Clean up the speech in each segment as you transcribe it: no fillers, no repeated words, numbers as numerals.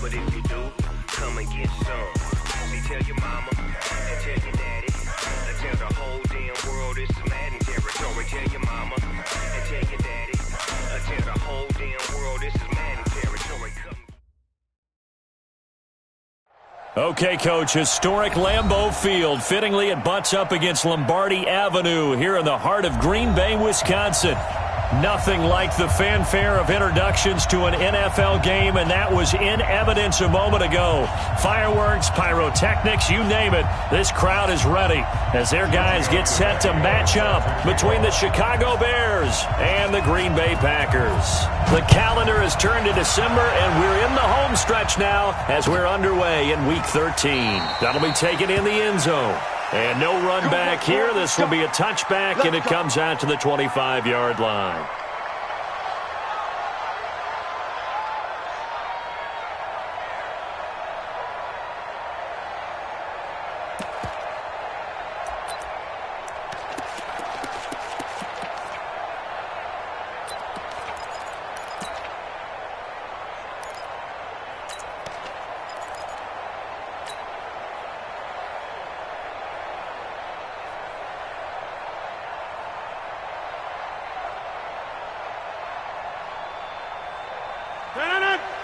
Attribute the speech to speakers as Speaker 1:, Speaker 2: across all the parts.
Speaker 1: but if you do, come and get some. See, tell your mama and tell your daddy. And tell the whole damn world this is Madden territory. Tell your mama and tell your daddy. And tell the whole damn world this is Madden territory.
Speaker 2: Okay, Coach, historic Lambeau Field. Fittingly, it butts up against Lombardi Avenue here in the heart of Green Bay, Wisconsin. Nothing like the fanfare of introductions to an NFL game, and that was in evidence a moment ago. Fireworks, pyrotechnics, you name it. This crowd is ready as their guys get set to match up between the Chicago Bears and the Green Bay Packers. The calendar has turned to December, and we're in the home stretch now as we're underway in Week 13. That'll be taken in the end zone. And no run back here. This will be a touchback, and it comes out to the 25-yard line.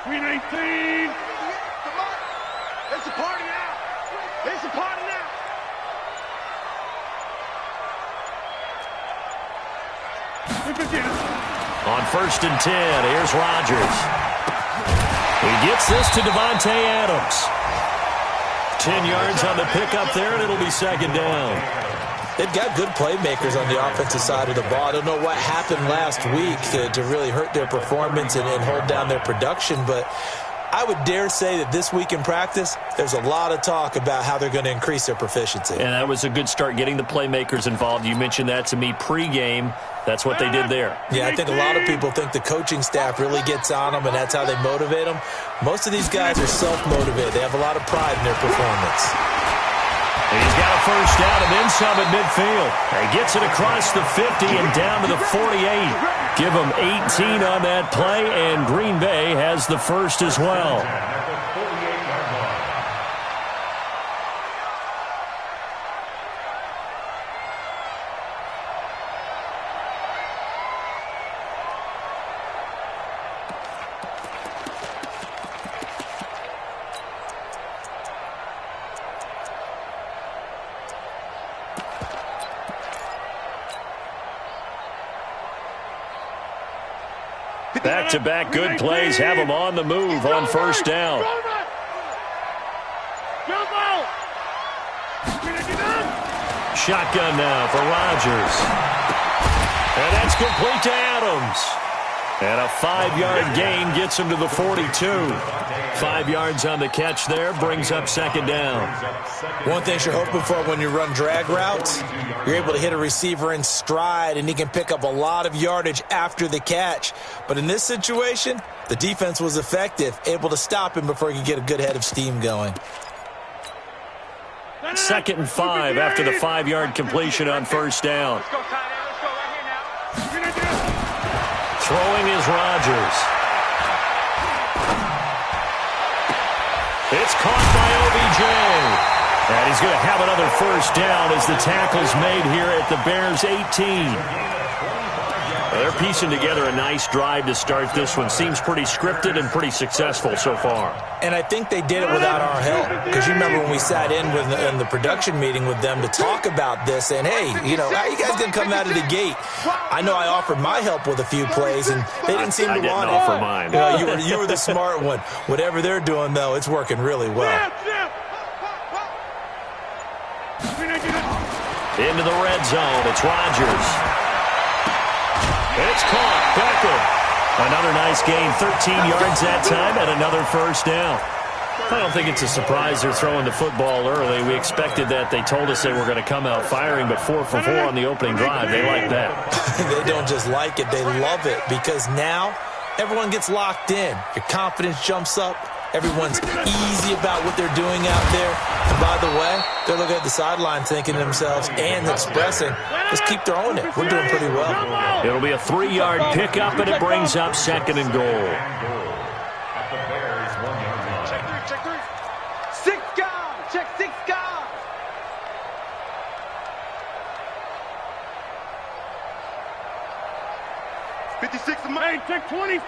Speaker 3: Green 18. Come on. It's a party now. It's a party now.
Speaker 2: On 1st and 10, here's Rodgers. He gets this to Devontae Adams. 10 yards on the pickup there, and it'll be second down.
Speaker 4: They've got good playmakers on the offensive side of the ball. I don't know what happened last week to really hurt their performance and hold down their production, but I would dare say that this week in practice, there's a lot of talk about how they're going to increase their proficiency.
Speaker 2: And that was a good start, getting the playmakers involved. You mentioned that to me pregame. That's what they did there.
Speaker 4: Yeah, I think a lot of people think the coaching staff really gets on them, and that's how they motivate them. Most of these guys are self-motivated. They have a lot of pride in their performance.
Speaker 2: He's got a first down and then some at midfield. He gets it across the 50 and down to the 48. Give him 18 on that play, and Green Bay has the first as well. Back-to-back good plays have him on the move on first down. Shotgun now for Rodgers. And that's complete to Adams. And a 5-yard gain gets him to the 42. 5 yards on the catch there, brings up second down.
Speaker 4: One thing you're hoping for when you run drag routes, you're able to hit a receiver in stride, and he can pick up a lot of yardage after the catch. But in this situation, the defense was effective, able to stop him before he could get a good head of steam going.
Speaker 2: 2nd and 5 after the 5-yard completion on first down. Throwing is Rodgers. It's caught by OBJ. And he's going to have another first down as the tackle's made here at the Bears' 18. They're piecing together a nice drive to start this one. Seems pretty scripted and pretty successful so far.
Speaker 4: And I think they did it without our help. Because you remember when we sat in the production meeting with them to talk about this, and hey, you know, how you guys going to come out of the gate? I know I offered my help with a few plays, and they didn't seem to want it.
Speaker 2: I didn't offer mine.
Speaker 4: You know, you were the smart one. Whatever they're doing, though, it's working really well.
Speaker 2: Into the red zone. It's Rodgers. It's caught. Beckham. Another nice gain. 13 yards that time and another first down. I don't think it's a surprise they're throwing the football early. We expected that. They told us they were going to come out firing, but 4 for 4 on the opening drive. They like that.
Speaker 4: They don't just like it. They love it because now everyone gets locked in. Your confidence jumps up. Everyone's easy about what they're doing out there. And by the way, they're looking at the sideline thinking to themselves and expressing, just keep throwing it. We're doing pretty well.
Speaker 2: It'll be a 3-yard pickup, and it brings up 2nd and goal.
Speaker 3: 56 of mine. Hey, take 26.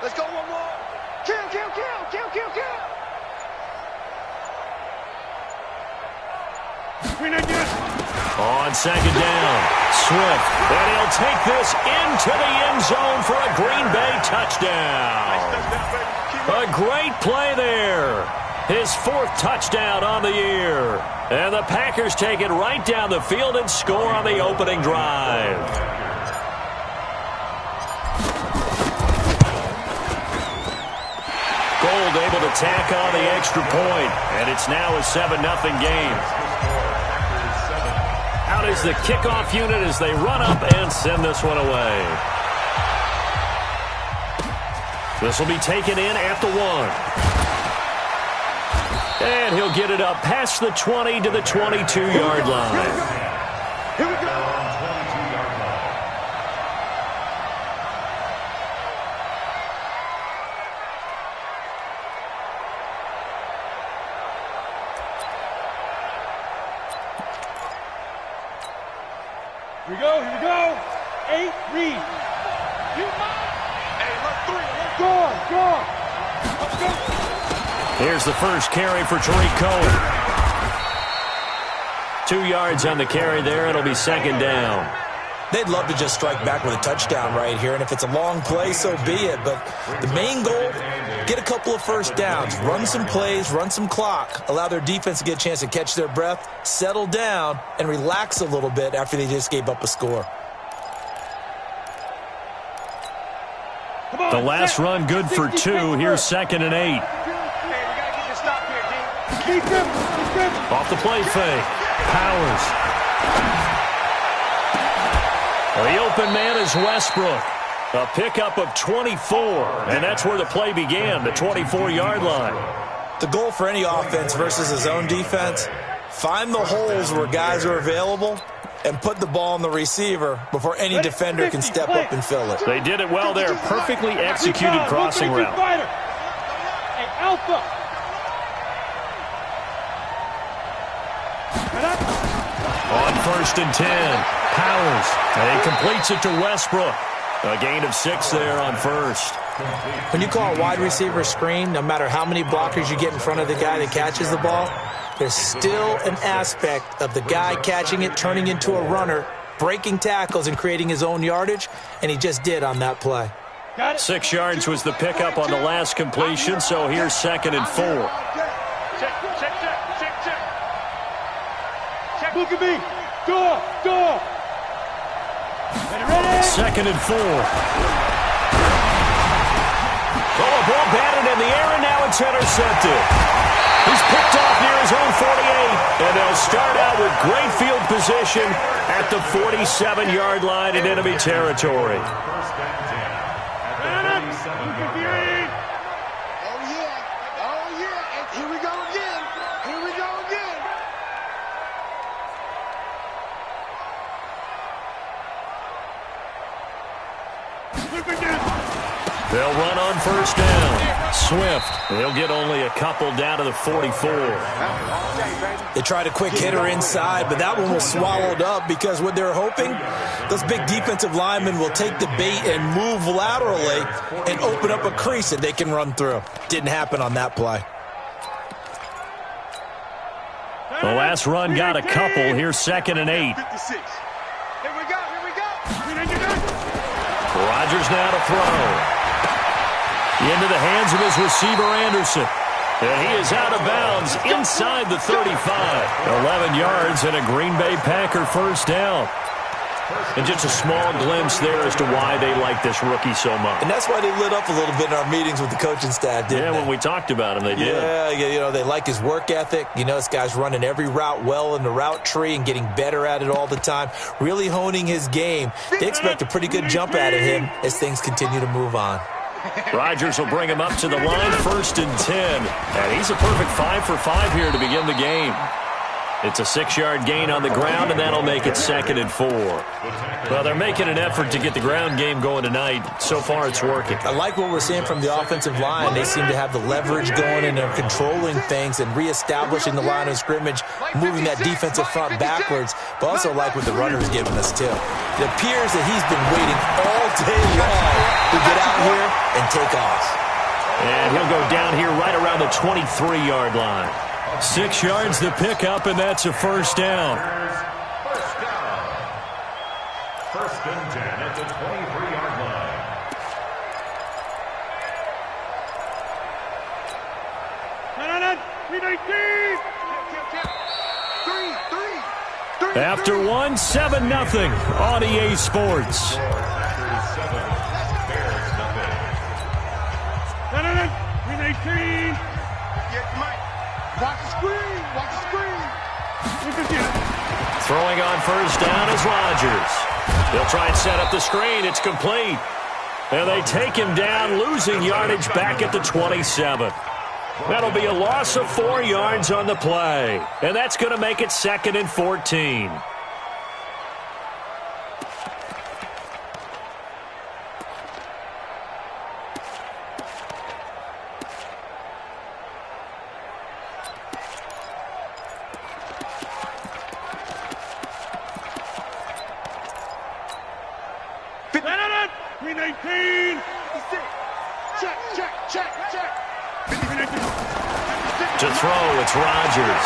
Speaker 3: Let's go one more. Kill, kill, kill, kill, kill, kill.
Speaker 2: On second down, Swift, and he'll take this into the end zone for a Green Bay touchdown. A great play there. His fourth touchdown on the year. And the Packers take it right down the field and score on the opening drive. Gold able to tack on the extra point, and it's now a 7-0 game. Out is the kickoff unit as they run up and send this one away. This will be taken in at the 1. And he'll get it up past the 20 to the 22-yard line.
Speaker 3: Here we go. Here we go, here we go. 8, read. Hey, let's 3. Let's go, go. Let's go.
Speaker 2: Here's the first carry for Tariq Cohen. 2 yards on the carry there. It'll be second down.
Speaker 4: They'd love to just strike back with a touchdown right here, and if it's a long play, so be it. But the main goal, get a couple of first downs, run some plays, run some clock, allow their defense to get a chance to catch their breath, settle down, and relax a little bit after they just gave up a score.
Speaker 2: The last run good for 2. Here's second and 8. Off the play fake. Powers. The open man is Westbrook. A pickup of 24, and that's where the play began, the 24-yard line.
Speaker 4: The goal for any offense versus a zone defense, find the holes where guys are available and put the ball on the receiver before any defender can step up and fill it.
Speaker 2: They did it well there. Perfectly executed crossing route.
Speaker 3: Alpha.
Speaker 2: On first and 10, Powers. And he completes it to Westbrook. A gain of 6 there on first.
Speaker 4: When you call a wide receiver screen, no matter how many blockers you get in front of the guy that catches the ball, there's still an aspect of the guy catching it, turning into a runner, breaking tackles and creating his own yardage, and he just did on that play.
Speaker 2: 6 yards was the pickup on the last completion, so here's second and 4.
Speaker 3: Check. Look at me. Go. Ready.
Speaker 2: Second and 4. Oh, a ball batted in the air, and now it's intercepted. He's picked off near his own 48, and they'll start out with great field position at the 47-yard line in enemy territory.
Speaker 3: Oh, yeah. And here we go again.
Speaker 2: They'll run on first down. Swift. They'll get only a couple down to the 44.
Speaker 4: They tried a quick hitter inside, but that one was swallowed up because what they're hoping, those big defensive linemen will take the bait and move laterally and open up a crease that they can run through. Didn't happen on that play.
Speaker 2: The last run got a couple. Here's second and 8.
Speaker 3: 56. Here we go.
Speaker 2: Rodgers now to throw. Into the hands of his receiver, Anderson. And he is out of bounds inside the 35. 11 yards and a Green Bay Packer first down. And just a small glimpse there as to why they like this rookie so much.
Speaker 4: And that's why they lit up a little bit in our meetings with the coaching staff, didn't they?
Speaker 2: When we talked about him, they did.
Speaker 4: Yeah, they like his work ethic. This guy's running every route well in the route tree and getting better at it all the time, really honing his game. They expect a pretty good jump out of him as things continue to move on.
Speaker 2: Rodgers will bring him up to the line, first and 10. And he's a perfect 5 for 5 here to begin the game. It's a 6-yard gain on the ground, and that'll make it 2nd and 4. Well, they're making an effort to get the ground game going tonight. So far, it's working.
Speaker 4: I like what we're seeing from the offensive line. They seem to have the leverage going, and they're controlling things and reestablishing the line of scrimmage, moving that defensive front backwards, but also like what the runner's giving us, too. It appears that he's been waiting all day long to get out here and take off.
Speaker 2: And he'll go down here right around the 23-yard line. 6 yards to pick up, and that's a first down.
Speaker 5: First and 10 at the 23-yard line.
Speaker 2: After 1, 7-0 on EA Sports.
Speaker 3: Watch the screen! Watch the screen!
Speaker 2: Throwing on first down is Rodgers. He'll try and set up the screen. It's complete. And they take him down, losing yardage back at the 27. That'll be a loss of 4 yards on the play. And that's going to make it 2nd and 14. To throw, it's Rodgers.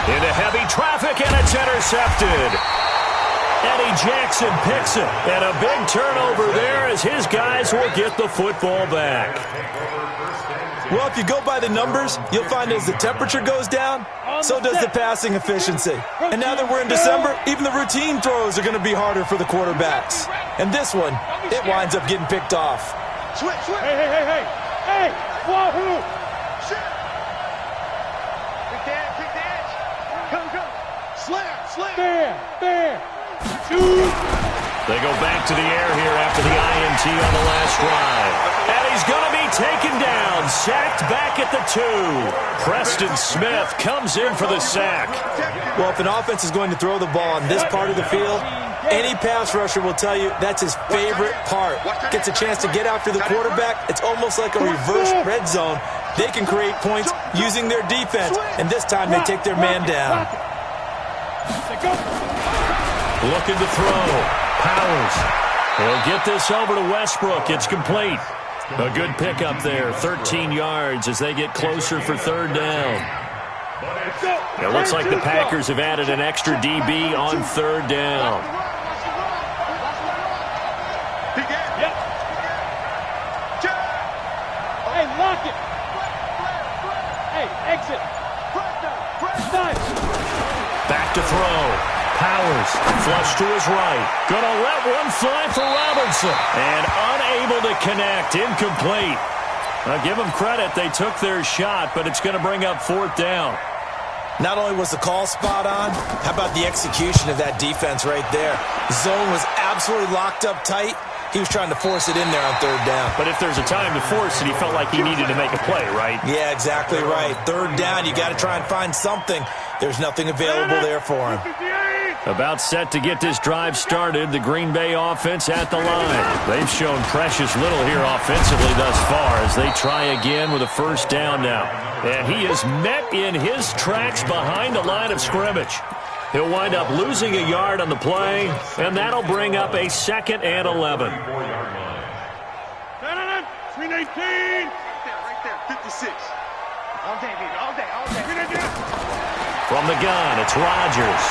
Speaker 2: Into heavy traffic, and it's intercepted. Eddie Jackson picks it, and a big turnover there as his guys will get the football back.
Speaker 4: Well, if you go by the numbers, you'll find as the temperature goes down, so does the passing efficiency. And now that we're in December, even the routine throws are going to be harder for the quarterbacks. And this one, it winds up getting picked off.
Speaker 3: Switch! Hey! Wahoo! Pick the edge! Go! Slam! There! Shoot!
Speaker 2: They go back to the air here after the INT on the last drive. And he's going to be taken down, sacked back at the 2. Preston Smith comes in for the sack.
Speaker 4: Well, if an offense is going to throw the ball on this part of the field, any pass rusher will tell you that's his favorite part. Gets a chance to get after the quarterback. It's almost like a reverse red zone. They can create points using their defense, and this time they take their man down.
Speaker 2: Looking to throw. Powers. He'll get this over to Westbrook. It's complete. A good pickup there. 13 yards as they get closer for 3rd down. It looks like the Packers have added an extra DB on 3rd down.
Speaker 3: Hey, lock it! Hey, exit!
Speaker 2: Back to throw. Powers, flush to his right. Gonna let one fly for Robinson. And unable to connect. Incomplete. Now give them credit. They took their shot, but it's going to bring up 4th down.
Speaker 4: Not only was the call spot on, how about the execution of that defense right there? Zone was absolutely locked up tight. He was trying to force it in there on 3rd down.
Speaker 2: But if there's a time to force it, he felt like he needed to make a play, right?
Speaker 4: Yeah, exactly right. 3rd down, you got to try and find something. There's nothing available there for him.
Speaker 2: About set to get this drive started, the Green Bay offense at the line. They've shown precious little here offensively thus far as they try again with a 1st down now. And he is met in his tracks behind the line of scrimmage. He'll wind up losing a yard on the play, and that'll bring up a 2nd and 11.
Speaker 3: 319! Right there, 56. All day, baby, all day.
Speaker 2: From the gun, it's Rodgers.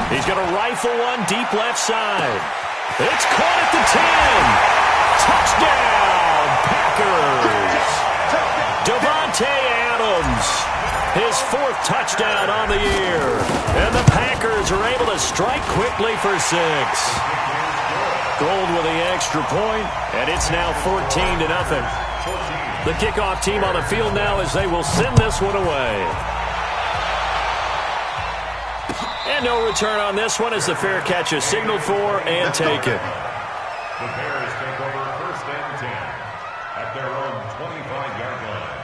Speaker 2: He's going to rifle one deep left side. It's caught at the 10. Touchdown, Packers. Devontae Adams, his 4th touchdown on the year. And the Packers are able to strike quickly for 6. Gold with the extra point, and it's now 14-0. The kickoff team on the field now as they will send this one away. And no return on this one as the fair catch is signaled for and taken.
Speaker 5: The Bears take over 1st and 10 at their own 25-yard line.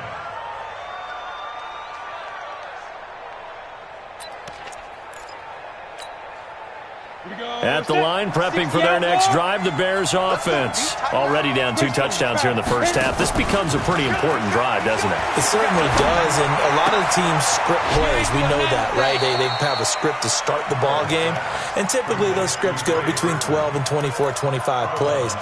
Speaker 2: At the line, prepping for their next drive, the Bears offense. Already down 2 touchdowns here in the first half. This becomes a pretty important drive, doesn't it?
Speaker 4: It certainly does, and a lot of the teams script plays. We know that, right? They have a script to start the ball game, and typically those scripts go between 12 and 24, 25 plays.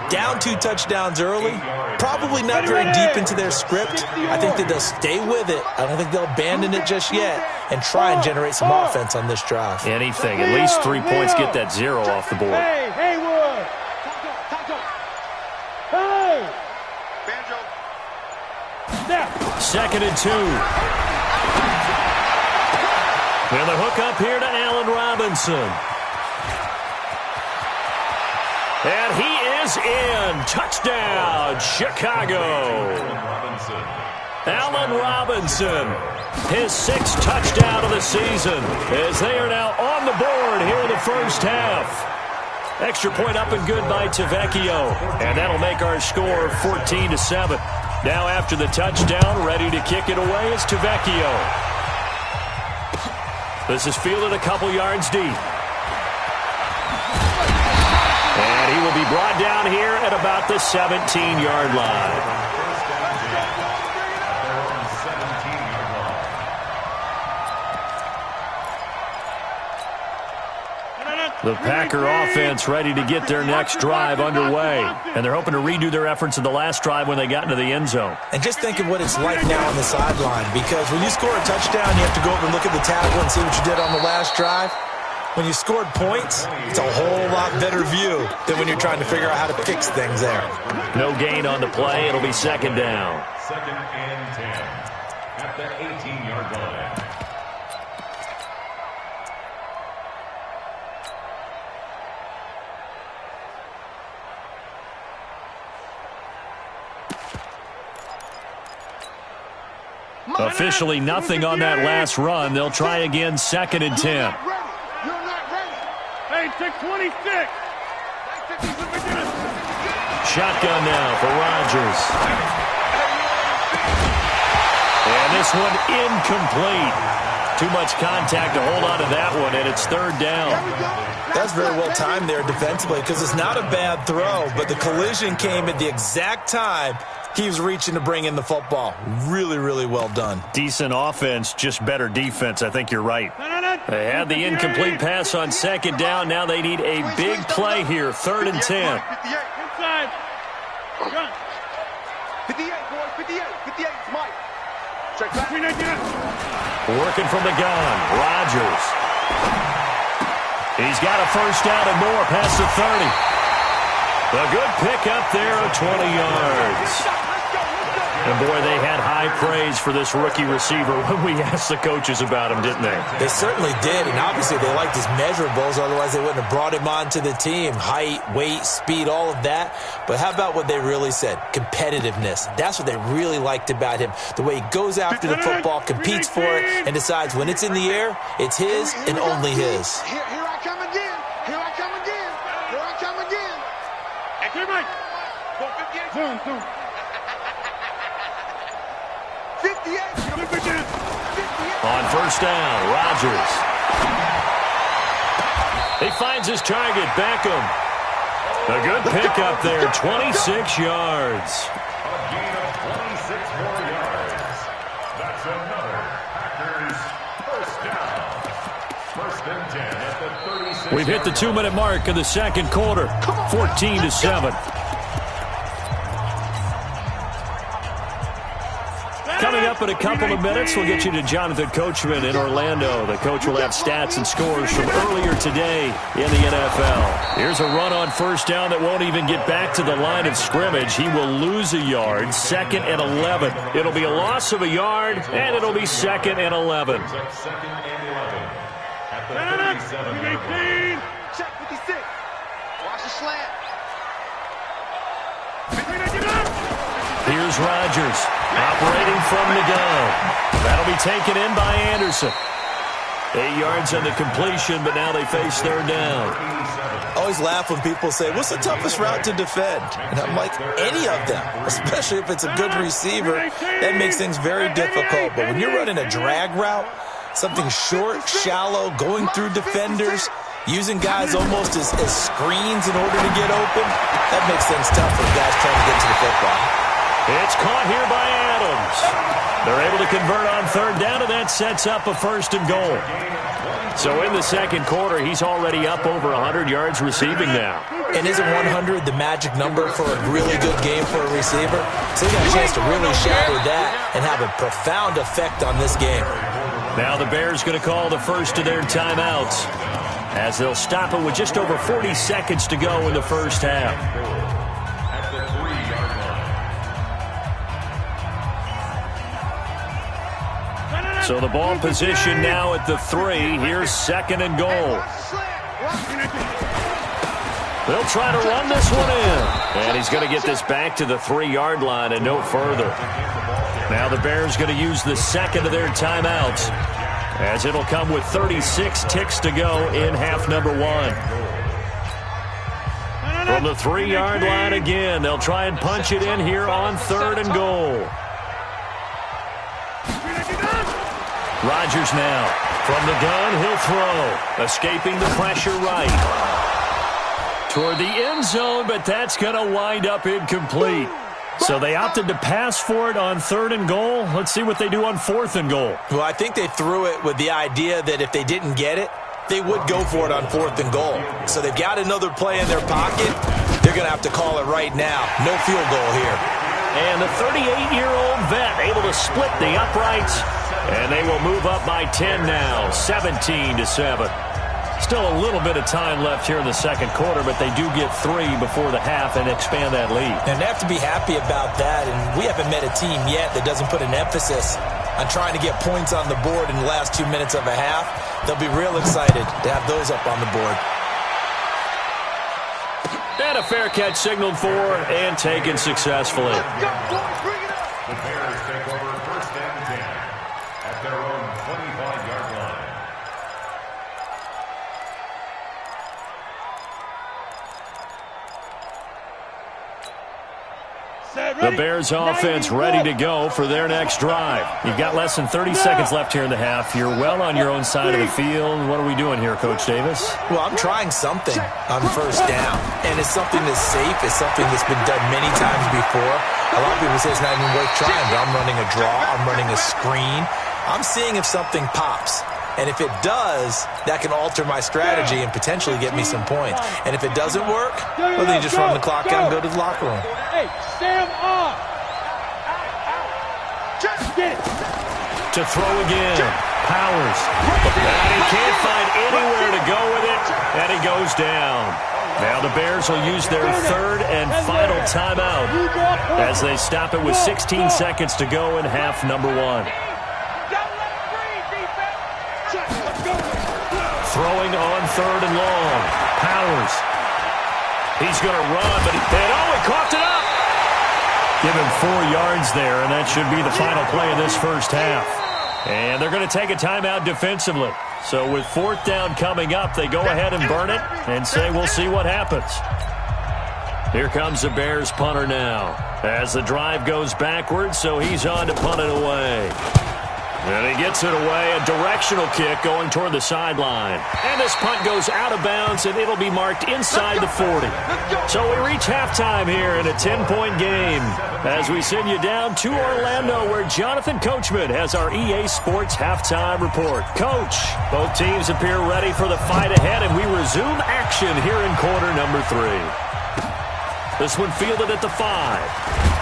Speaker 4: Down 2 touchdowns early, probably not very deep into their script. I think that they'll stay with it. I don't think they'll abandon it just yet and try and generate some offense on this drive.
Speaker 2: Anything. At least 3 points, get that 0 off the board.
Speaker 3: Hey, Haywood! Hey! Banjo!
Speaker 2: Second and 2. And the hook up here to Allen Robinson. And he is in. Touchdown, Chicago. Allen Robinson, his 6th touchdown of the season, as they are now on the board here in the first half. Extra point up and good by Tavecchio, and that'll make our score 14-7. Now after the touchdown, ready to kick it away is Tavecchio. This is fielded a couple yards deep. And he will be brought down here at about the 17-yard line. The Packer offense ready to get their next drive underway. And they're hoping to redo their efforts in the last drive when they got into the end zone.
Speaker 4: And just think of what it's like now on the sideline, because when you score a touchdown, you have to go over and look at the tackle and see what you did on the last drive. When you scored points, it's a whole lot better view than when you're trying to figure out how to fix things there.
Speaker 2: No gain on the play. It'll be second down.
Speaker 5: 2nd and 10 at the 18-yard line.
Speaker 2: Officially nothing on that last run. They'll try again, 2nd and 10.
Speaker 3: You're not ready. Hey, take 26.
Speaker 2: Shotgun now for Rodgers. And this one incomplete. Too much contact to hold on to that one, and it's 3rd down.
Speaker 4: That's very well timed there defensively, because it's not a bad throw, but the collision came at the exact time he was reaching to bring in the football. Really, really well done.
Speaker 2: Decent offense, just better defense. I think you're right. They had the incomplete pass on 2nd down. Now they need a big play here, 3rd and 10.
Speaker 3: Inside.
Speaker 6: 58, boys, 58, 58, Mike. Check back.
Speaker 2: Working from the gun, Rodgers. He's got a first down and more past the 30. A good pickup there of 20 yards. And, boy, they had high praise for this rookie receiver when we asked the coaches about him, didn't they?
Speaker 4: They certainly did, and obviously they liked his measurables. Otherwise, they wouldn't have brought him onto the team. Height, weight, speed, all of that. But how about what they really said? Competitiveness. That's what they really liked about him. The way he goes after the football, competes for it, and decides when it's in the air, it's his and only his.
Speaker 6: Here I come again. Here I come again. Here I come again.
Speaker 3: Hey, here, Mike. Go 58. Zoom.
Speaker 6: 58.
Speaker 2: On first down, Rodgers. He finds his target, Beckham. A good pickup there, 26 yards.
Speaker 5: A gain of 26 more yards. That's another Packers first down. 1st and 10 at the 36.
Speaker 2: We've hit the 2-minute mark of the 2nd quarter, 14-7. Coming up in a couple of minutes, we'll get you to Jonathan Coachman in Orlando. The coach will have stats and scores from earlier today in the NFL. Here's a run on first down that won't even get back to the line of scrimmage. He will lose a yard, 2nd and 11. It'll be a loss of a yard, and it'll be 2nd and 11.
Speaker 5: 2nd and 11 at the 37.
Speaker 6: Check 56. Watch the slant.
Speaker 2: Here's Rodgers, operating from the gun. That'll be taken in by Anderson. 8 yards on the completion, but now they face 3rd down.
Speaker 4: I always laugh when people say, what's the toughest route to defend? And I'm like, any of them, especially if it's a good receiver. That makes things very difficult. But when you're running a drag route, something short, shallow, going through defenders, using guys almost as screens in order to get open. That makes things tough for guys trying to get to the football.
Speaker 2: It's caught here by Adams. They're able to convert on third down, and that sets up a 1st and goal. So in the second quarter, he's already up over 100 yards receiving now.
Speaker 4: And isn't 100 the magic number for a really good game for a receiver? So he got a chance to really shatter that and have a profound effect on this game.
Speaker 2: Now the Bears going to call the first of their timeouts as they'll stop it with just over 40 seconds to go in the first half.
Speaker 5: At the 3-yard line.
Speaker 2: So the ball position now at the 3. Here's 2nd and goal. They'll try to run this one in. And he's going to get this back to the 3-yard line and no further. Now the Bears going to use the second of their timeouts, as it'll come with 36 ticks to go in half number 1. From the 3-yard line again, they'll try and punch it in here on 3rd and goal. Rodgers now. From the gun, he'll throw. Escaping the pressure right. Toward the end zone, but that's going to wind up incomplete. So they opted to pass for it on 3rd and goal. Let's see what they do on 4th and goal.
Speaker 4: Well, I think they threw it with the idea that if they didn't get it, they would go for it on 4th and goal. So they've got another play in their pocket. They're going to have to call it right now. No field goal here.
Speaker 2: And the 38-year-old vet able to split the uprights. And they will move up by 10 now, 17-7. Still a little bit of time left here in the second quarter, but they do get 3 before the half and expand that lead.
Speaker 4: And they have to be happy about that, and we haven't met a team yet that doesn't put an emphasis on trying to get points on the board in the last 2 minutes of a half. They'll be real excited to have those up on the board.
Speaker 2: And a fair catch signaled for and taken successfully.
Speaker 5: The Bears take over 1st and 10 at their own 25-yard line.
Speaker 2: The Bears offense ready to go for their next drive. You've got less than 30 seconds left here in the half. You're well on your own side of the field. What are we doing here, Coach Davis?
Speaker 4: Well, I'm trying something on 1st down, and it's something that's safe. It's something that's been done many times before. A lot of people say it's not even worth trying, but I'm running a draw. I'm running a screen. I'm seeing if something pops. And if it does, that can alter my strategy and potentially get me some points. And if it doesn't work, well, then you just run the clock out and go to the locker room.
Speaker 3: Hey, stand up. Get it.
Speaker 2: To throw again. Powers. And he can't find anywhere to go with it, and he goes down. Now the Bears will use their 3rd and final timeout as they stop it with 16 seconds to go in half number 1. Throwing on 3rd and long. Powers. He's going to run, but he coughed it up. Give him 4 yards there, and that should be the final play of this first half. And they're going to take a timeout defensively. So with 4th down coming up, they go ahead and burn it and say we'll see what happens. Here comes the Bears punter now as the drive goes backwards, so he's on to punt it away. And he gets it away, a directional kick going toward the sideline. And this punt goes out of bounds, and it'll be marked inside the 40. So we reach halftime here in a 10-point game as we send you down to Orlando, where Jonathan Coachman has our EA Sports halftime report. Coach, both teams appear ready for the fight ahead, and we resume action here in quarter number 3. This one fielded at the 5.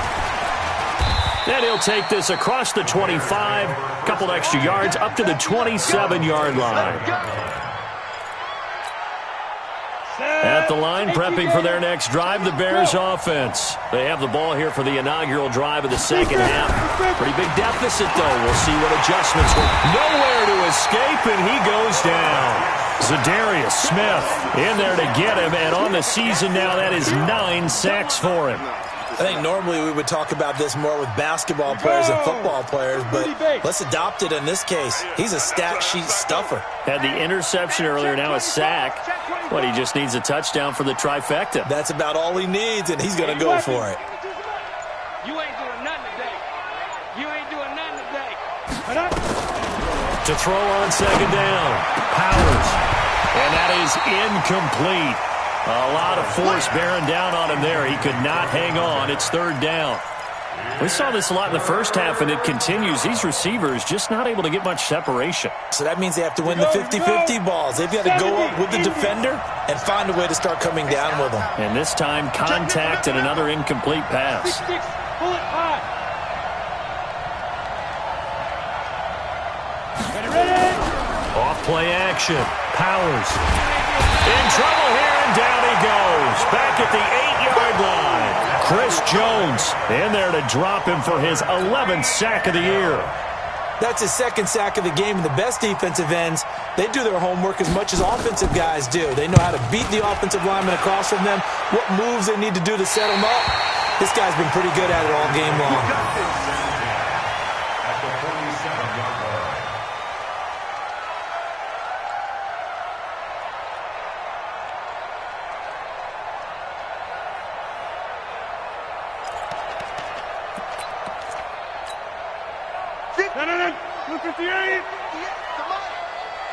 Speaker 2: And he'll take this across the 25, a couple extra yards, up to the 27-yard line. At the line, prepping for their next drive, the Bears offense. They have the ball here for the inaugural drive of the second half. Pretty big deficit, though. We'll see what adjustments will. Nowhere to escape, and he goes down. Zadarius Smith in there to get him, and on the season now, that is 9 sacks for him.
Speaker 4: I think normally we would talk about this more with basketball players and football players, but let's adopt it in this case. He's a stat sheet stuffer.
Speaker 2: Had the interception earlier, now a sack. But he just needs a touchdown for the trifecta.
Speaker 4: That's about all he needs, and he's going to go for it.
Speaker 6: You ain't doing nothing today. You ain't doing nothing today.
Speaker 2: To throw on second down. Powers. And that is incomplete. A lot of force bearing down on him there. He could not hang on. It's third down. We saw this a lot in the first half, and it continues. These receivers just not able to get much separation.
Speaker 4: So that means they have to win the 50-50 balls. They've got to go up with the defender and find a way to start coming down with them.
Speaker 2: And this time, contact and another incomplete pass. Off play action. Powers. In trouble here, and down he goes. Back at the 8-yard line. Chris Jones in there to drop him for his 11th sack of the year.
Speaker 4: That's his second sack of the game, and the best defensive ends, they do their homework as much as offensive guys do. They know how to beat the offensive lineman across from them, what moves they need to do to set them up. This guy's been pretty good at it all game long.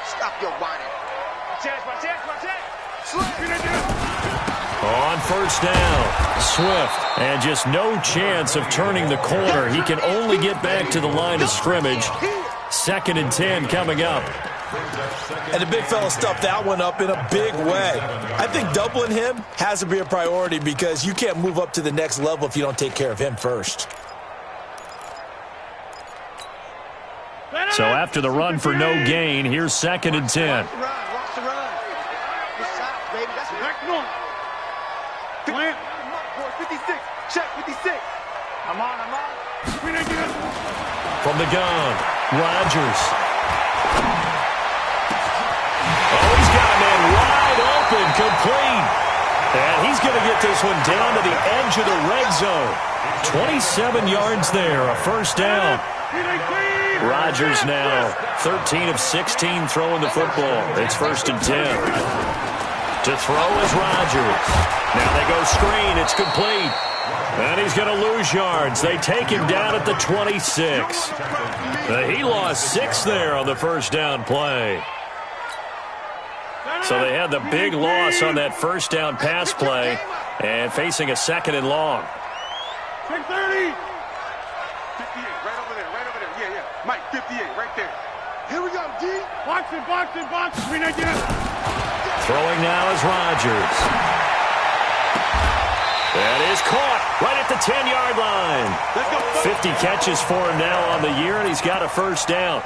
Speaker 6: Stop your whining.
Speaker 2: On first down, Swift, and just no chance of turning the corner. He can only get back to the line of scrimmage. 2nd and 10 coming up.
Speaker 4: And the big fella stuffed that one up in a big way. I think doubling him has to be a priority because you can't move up to the next level if you don't take care of him first.
Speaker 2: So after the run for no gain, here's 2nd and 10.
Speaker 6: Watch the run. Good shot, baby. That's right. Come on. 56. Check 56. I'm on.
Speaker 2: From the gun, Rodgers. Oh, he's got a man wide open, complete. And he's going to get this one down to the edge of the red zone. 27 yards there, a first down. Rodgers now 13 of 16 throwing the football. It's 1st and 10. To throw is Rodgers. Now they go screen. It's complete. And he's going to lose yards. They take him down at the 26. He lost 6 there on the first down play. So they had the big loss on that first down pass play and facing a 2nd and long.
Speaker 3: 30. 58, right over there. Yeah. Mike, 58, right there.
Speaker 6: Here we go, D.
Speaker 3: Box it.
Speaker 2: Throwing now is Rodgers. That is caught right at the 10-yard line. 50 catches for him now on the year, and he's got a first down.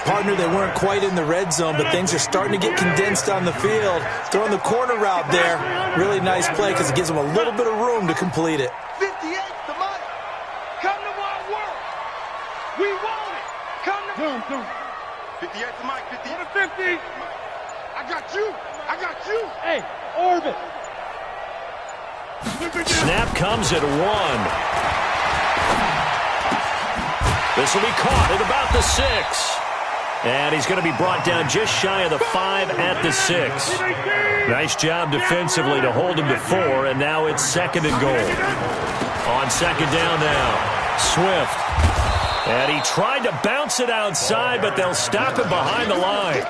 Speaker 4: Partner, they weren't quite in the red zone, but things are starting to get condensed on the field. Throwing the corner route there, really nice play because it gives them a little bit of room to complete it.
Speaker 6: 58 to Mike. Come to my world. We want it. Come to 58 to Mike. 50 to 50. I got you.
Speaker 3: Hey, orbit.
Speaker 2: Snap comes at 1. This will be caught at about the 6. And he's going to be brought down just shy of the 5 at the 6. Nice job defensively to hold him to 4, and now it's 2nd and goal. On 2nd down now, Swift. And he tried to bounce it outside, but they'll stop him behind the line.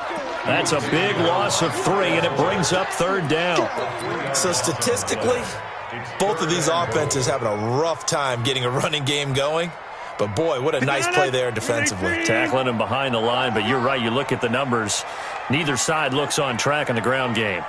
Speaker 2: That's a big loss of 3, and it brings up 3rd down.
Speaker 4: So statistically, both of these offenses having a rough time getting a running game going. But, boy, what a nice play there defensively.
Speaker 2: Tackling him behind the line, but you're right. You look at the numbers. Neither side looks on track in the ground game.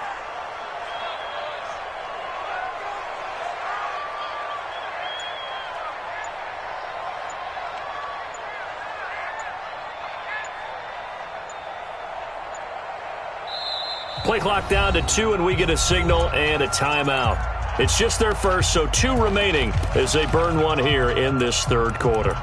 Speaker 2: Play clock down to 2, and we get a signal and a timeout. It's just their first, so 2 remaining as they burn one here in this 3rd quarter.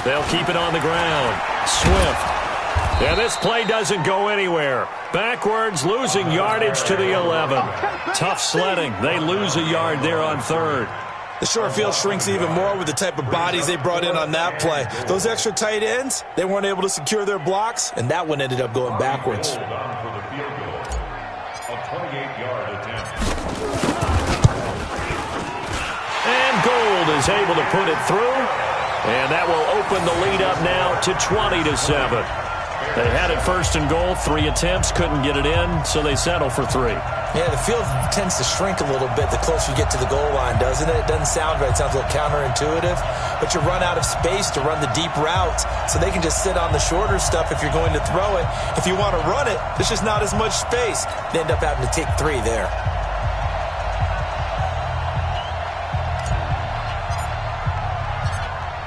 Speaker 2: They'll keep it on the ground. Swift. And this play doesn't go anywhere. Backwards, losing yardage to the 11. Tough sledding. They lose a yard there on 3rd.
Speaker 4: The short field shrinks even more with the type of bodies they brought in on that play. Those extra tight ends, they weren't able to secure their blocks, and that one ended up going backwards.
Speaker 5: Hold on for the field goal. A 28-yard attempt.
Speaker 2: And Gold is able to put it through, and that will open the lead up now to 20-7. They had it first and goal, 3 attempts, couldn't get it in, so they settle for 3.
Speaker 4: Yeah, the field tends to shrink a little bit the closer you get to the goal line, doesn't it? It doesn't sound right. It sounds a little counterintuitive. But you run out of space to run the deep routes, so they can just sit on the shorter stuff if you're going to throw it. If you want to run it, there's just not as much space. They end up having to take 3 there.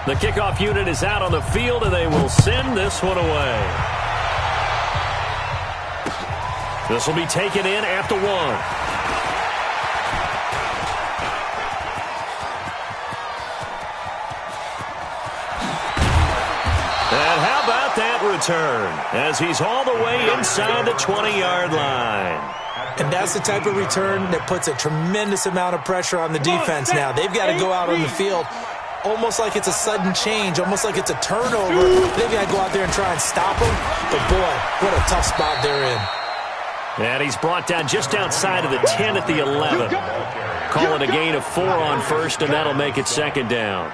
Speaker 2: The kickoff unit is out on the field, and they will send this one away. This will be taken in at the 1. And how about that return as he's all the way inside the 20-yard line.
Speaker 4: And that's the type of return that puts a tremendous amount of pressure on the defense now. They've got to go out on the field almost like it's a sudden change, almost like it's a turnover. They've got to go out there and try and stop them. But, boy, what a tough spot they're in.
Speaker 2: And he's brought down just outside of the 10 at the 11. Call it a gain of 4 on first, and that'll make it 2nd down.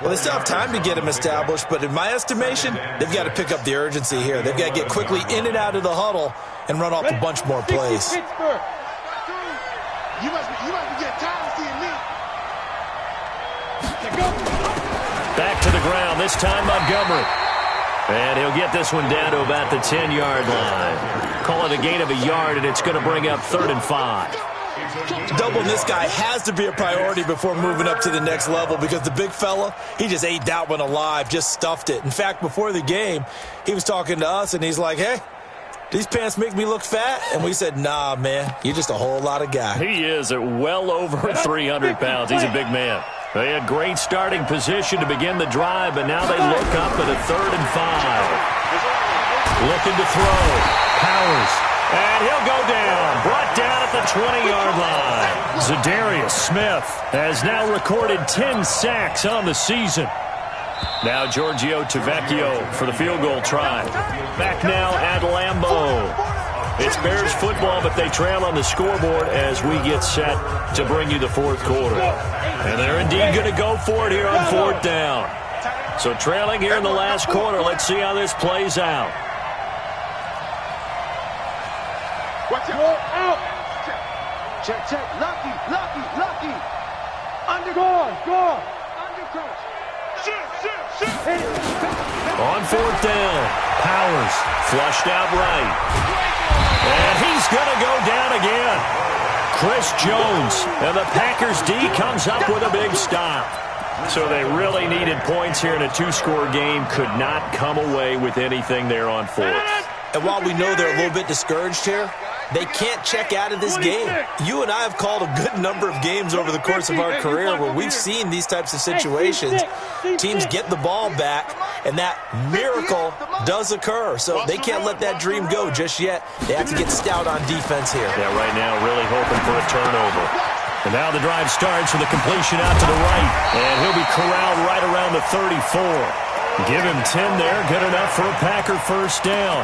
Speaker 4: Well, they still have time to get him established, but in my estimation, they've got to pick up the urgency here. They've got to get quickly in and out of the huddle and run off a bunch more plays.
Speaker 6: You must be getting tired of seeing me.
Speaker 2: Back to the ground, this time Montgomery. And he'll get this one down to about the 10-yard line. Call it a gain of a yard, and it's going to bring up 3rd and 5.
Speaker 4: Doubling this guy has to be a priority before moving up to the next level because the big fella, he just ate that one alive, just stuffed it. In fact, before the game, he was talking to us, and he's like, hey, these pants make me look fat? And we said, nah, man, you're just a whole lot of guy.
Speaker 2: He is at well over 300 pounds. He's a big man. They had great starting position to begin the drive, but now they look up at a 3rd and 5. Looking to throw. Powers. And he'll go down. Brought down at the 20-yard line. Zadarius Smith has now recorded 10 sacks on the season. Now Giorgio Tavecchio for the field goal try. Back now at Lambeau. It's Bears football, but they trail on the scoreboard as we get set to bring you the 4th quarter. And they're indeed going to go for it here on 4th down. So trailing here in the last quarter, let's see how this plays out.
Speaker 6: Watch out. Check. Lucky. Under guard. Under coach. Shoot.
Speaker 2: On 4th down, Powers flushed out right. And he's going to go down again. Chris Jones, and the Packers D comes up with a big stop. So they really needed points here in a 2-score game. Could not come away with anything there on 4th.
Speaker 4: And while we know they're a little bit discouraged here, they can't check out of this game. You and I have called a good number of games over the course of our career where we've seen these types of situations. Teams get the ball back, and that miracle does occur. So they can't let that dream go just yet. They have to get stout on defense here.
Speaker 2: Yeah, right now really hoping for a turnover. And now the drive starts with a completion out to the right. And he'll be corralled right around the 34. Give him 10 there. Good enough for a Packer 1st down.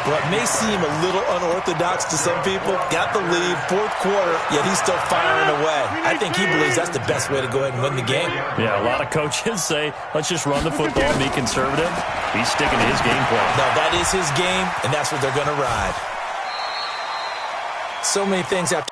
Speaker 4: Well, it may seem a little unorthodox to some people. Got the lead, 4th quarter, yet he's still firing away. I think he believes that's the best way to go ahead and win the game.
Speaker 2: Yeah, a lot of coaches say, let's just run the football and be conservative. He's sticking to his game plan.
Speaker 4: No, that is his game, and that's what they're going to ride. So many things have to...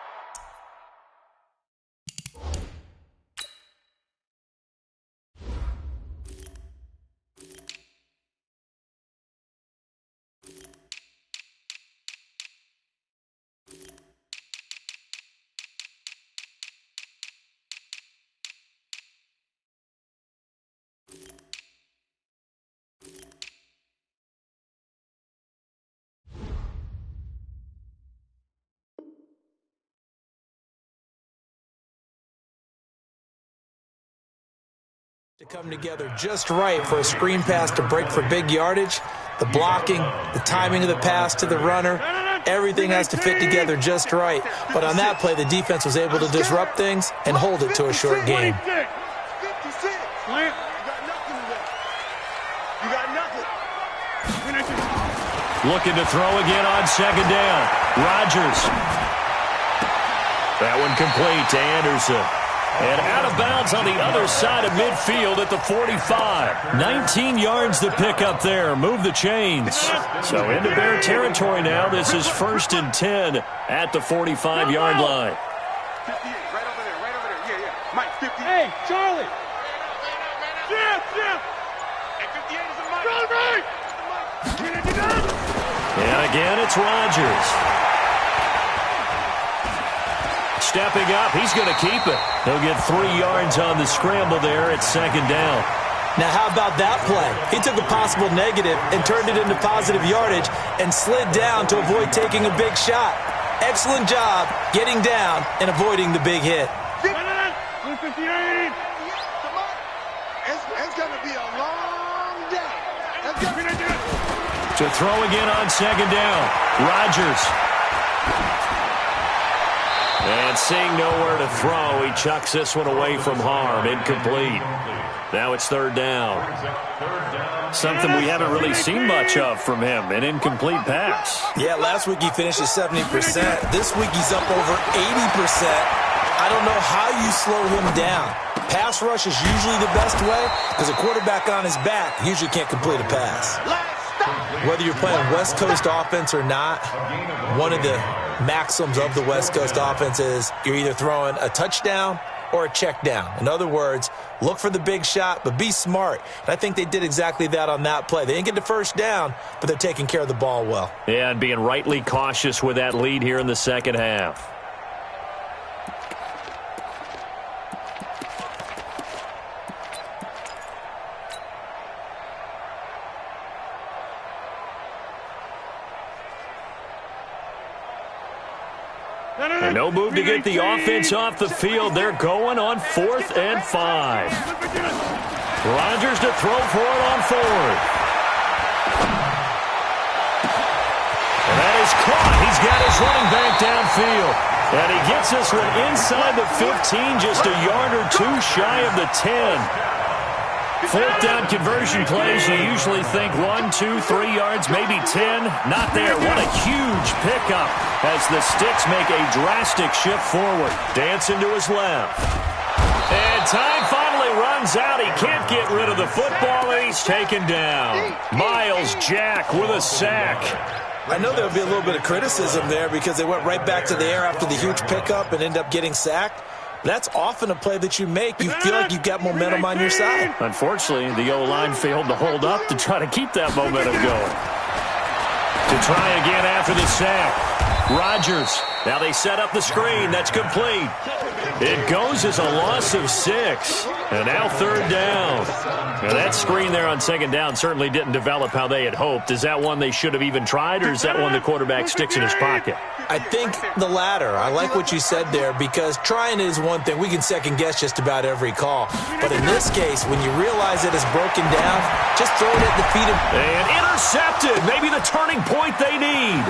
Speaker 4: to come together just right for a screen pass to break for big yardage. The blocking, the timing of the pass to the runner, Everything has to fit together just right. But on that play, the defense was able to disrupt things and hold it to a short game.
Speaker 6: 56. Slant. You got nothing.
Speaker 2: Looking to throw again on second down. Rodgers. That one complete to Anderson. And out of bounds on the other side of midfield at the 45. 19 yards to pick up there. Move the chains. So into Bear territory now. This is 1st and 10 at the 45-yard line.
Speaker 6: 58, right over there, right over there. Yeah. Mike, 50. Hey, Charlie. Jim. Hey, 58 is a Mike. Charlie!
Speaker 2: And again, it's Rodgers. Stepping up, he's going to keep it. He'll get 3 yards on the scramble there at second down.
Speaker 4: Now, how about that play? He took a possible negative and turned it into positive yardage and slid down to avoid taking a big shot. Excellent job getting down and avoiding the big hit.
Speaker 6: 58. It's going to be a long day.
Speaker 2: To throw again on second down. Rodgers. And seeing nowhere to throw, he chucks this one away from harm. Incomplete. Now it's third down. Something we haven't really seen much of from him, an incomplete pass.
Speaker 4: Yeah, last week he finished at 70%. This week he's up over 80%. I don't know how you slow him down. Pass rush is usually the best way because a quarterback on his back usually can't complete a pass. Whether you're playing West Coast offense or not, one of the maxims of the West Coast offense is you're either throwing a touchdown or a check down. In other words, look for the big shot, but be smart. And I think they did exactly that on that play. They didn't get the first down, but they're taking care of the ball well.
Speaker 2: Yeah, and being rightly cautious with that lead here in the second half. And no move to get the offense off the field. They're going on 4th and 5. Rodgers to throw for it on 4th. And that is caught. He's got his running back downfield. And he gets this one inside the 15, just a yard or two shy of the 10. 4th down conversion plays, you usually think 1, 2, 3 yards, maybe 10. Not there. What a huge pickup as the Sticks make a drastic shift forward. Dancing to his left. And time finally runs out. He can't get rid of the football, and he's taken down. Miles Jack with a sack.
Speaker 4: I know there'll be a little bit of criticism there because they went right back to the air after the huge pickup and ended up getting sacked. That's often a play that you make. You feel like you've got momentum on your side.
Speaker 2: Unfortunately, the O-line failed to hold up to try to keep that momentum going. To try again after the sack. Rodgers. Now they set up the screen. That's complete. It goes as a loss of 6. And now 3rd down. Now that screen there on second down certainly didn't develop how they had hoped. Is that one they should have even tried, or is that one the quarterback sticks in his pocket?
Speaker 4: I think the latter. I like what you said there because trying is one thing. We can second guess just about every call. But in this case, when you realize it is broken down, just throw it at the feet of...
Speaker 2: And intercepted. Maybe the turning point they need.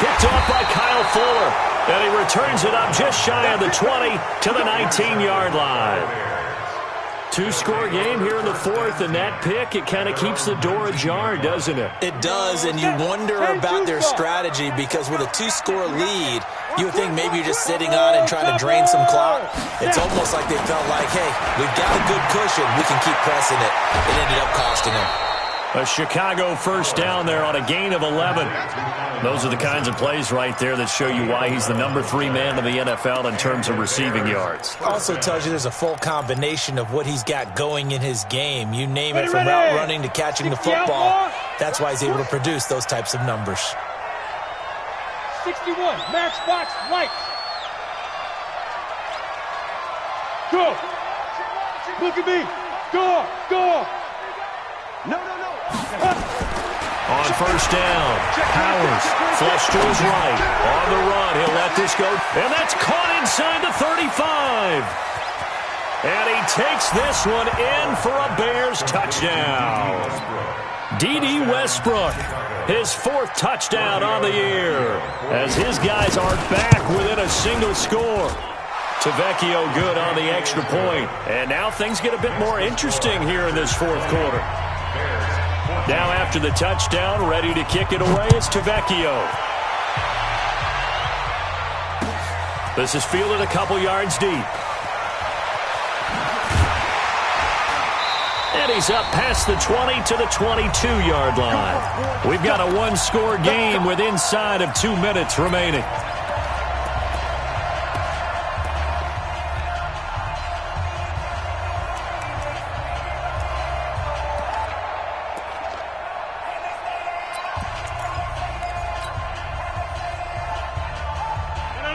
Speaker 2: Picked off by Kyle Fuller. And he returns it up just shy of the 20 to the 19-yard line. 2-score game here in the 4th, and that pick, it kind of keeps the door ajar, doesn't it?
Speaker 4: It does, and you wonder about their strategy because with a 2-score lead, you would think maybe you're just sitting on and trying to drain some clock. It's almost like they felt like, hey, we've got a good cushion. We can keep pressing it. It ended up costing them.
Speaker 2: A Chicago first down there on a gain of 11. Those are the kinds of plays right there that show you why he's the number 3 man in the NFL in terms of receiving yards.
Speaker 4: Also tells you there's a full combination of what he's got going in his game. You name it, from route running to catching the football. That's why he's able to produce those types of numbers.
Speaker 6: 61, matchbox lights. Go. Look at me. Go. No.
Speaker 2: On first down, Powers flush to his right. On the run, he'll let this go. And that's caught inside the 35. And he takes this one in for a Bears touchdown. D.D. Westbrook, his 4th touchdown on the year, as his guys are back within a single score. Tavecchio good on the extra point. And now things get a bit more interesting here in this 4th quarter. Now after the touchdown, ready to kick it away is Tavecchio. This is fielded a couple yards deep. And he's up past the 20 to the 22-yard line. We've got a one-score game with inside of 2 minutes remaining.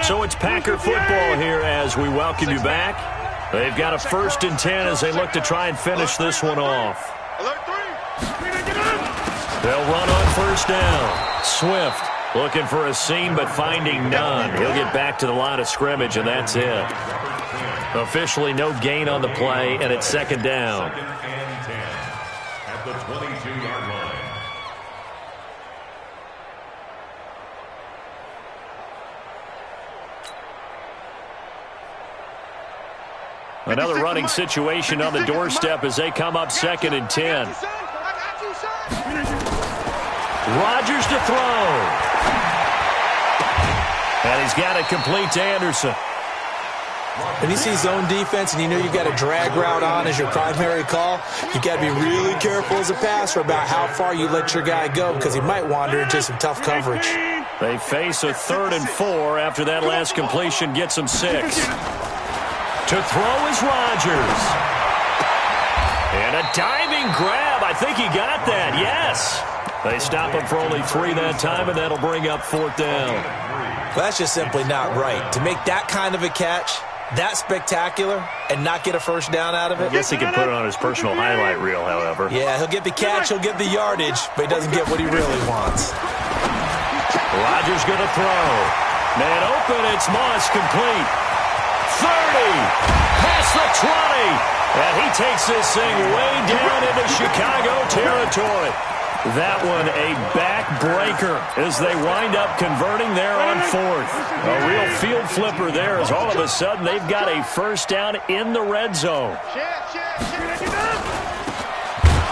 Speaker 2: So it's Packer football here as we welcome you back. They've got a 1st and 10 as they look to try and finish this one off. They'll run on 1st down. Swift looking for a seam but finding none. He'll get back to the line of scrimmage, and that's it. Officially no gain on the play, and it's 2nd down.
Speaker 5: 2nd and 10 at the 22-yard line.
Speaker 2: Another running situation on the doorstep as they come up 2nd and 10. Rodgers to throw. And he's got it complete to Anderson.
Speaker 4: When you see zone defense and you know you've got a drag route on as your primary call, you've got to be really careful as a passer about how far you let your guy go because he might wander into some tough coverage.
Speaker 2: They face a 3rd and 4 after that last completion gets them 6. To throw is Rodgers. And a diving grab. I think he got that. Yes. They stop him for only 3 that time, and that'll bring up 4th down.
Speaker 4: Well, that's just simply not right. To make that kind of a catch, that spectacular, and not get a 1st down out of it.
Speaker 2: I guess he can put it on his personal highlight reel, however.
Speaker 4: Yeah, he'll get the catch, he'll get the yardage, but he doesn't get what he really wants.
Speaker 2: Rodgers going to throw. Man open, it's Moss complete. 30, past the 20, and he takes this thing way down into Chicago territory. That one a backbreaker as they wind up converting there on 4th. A real field flipper there as all of a sudden they've got a 1st down in the red zone.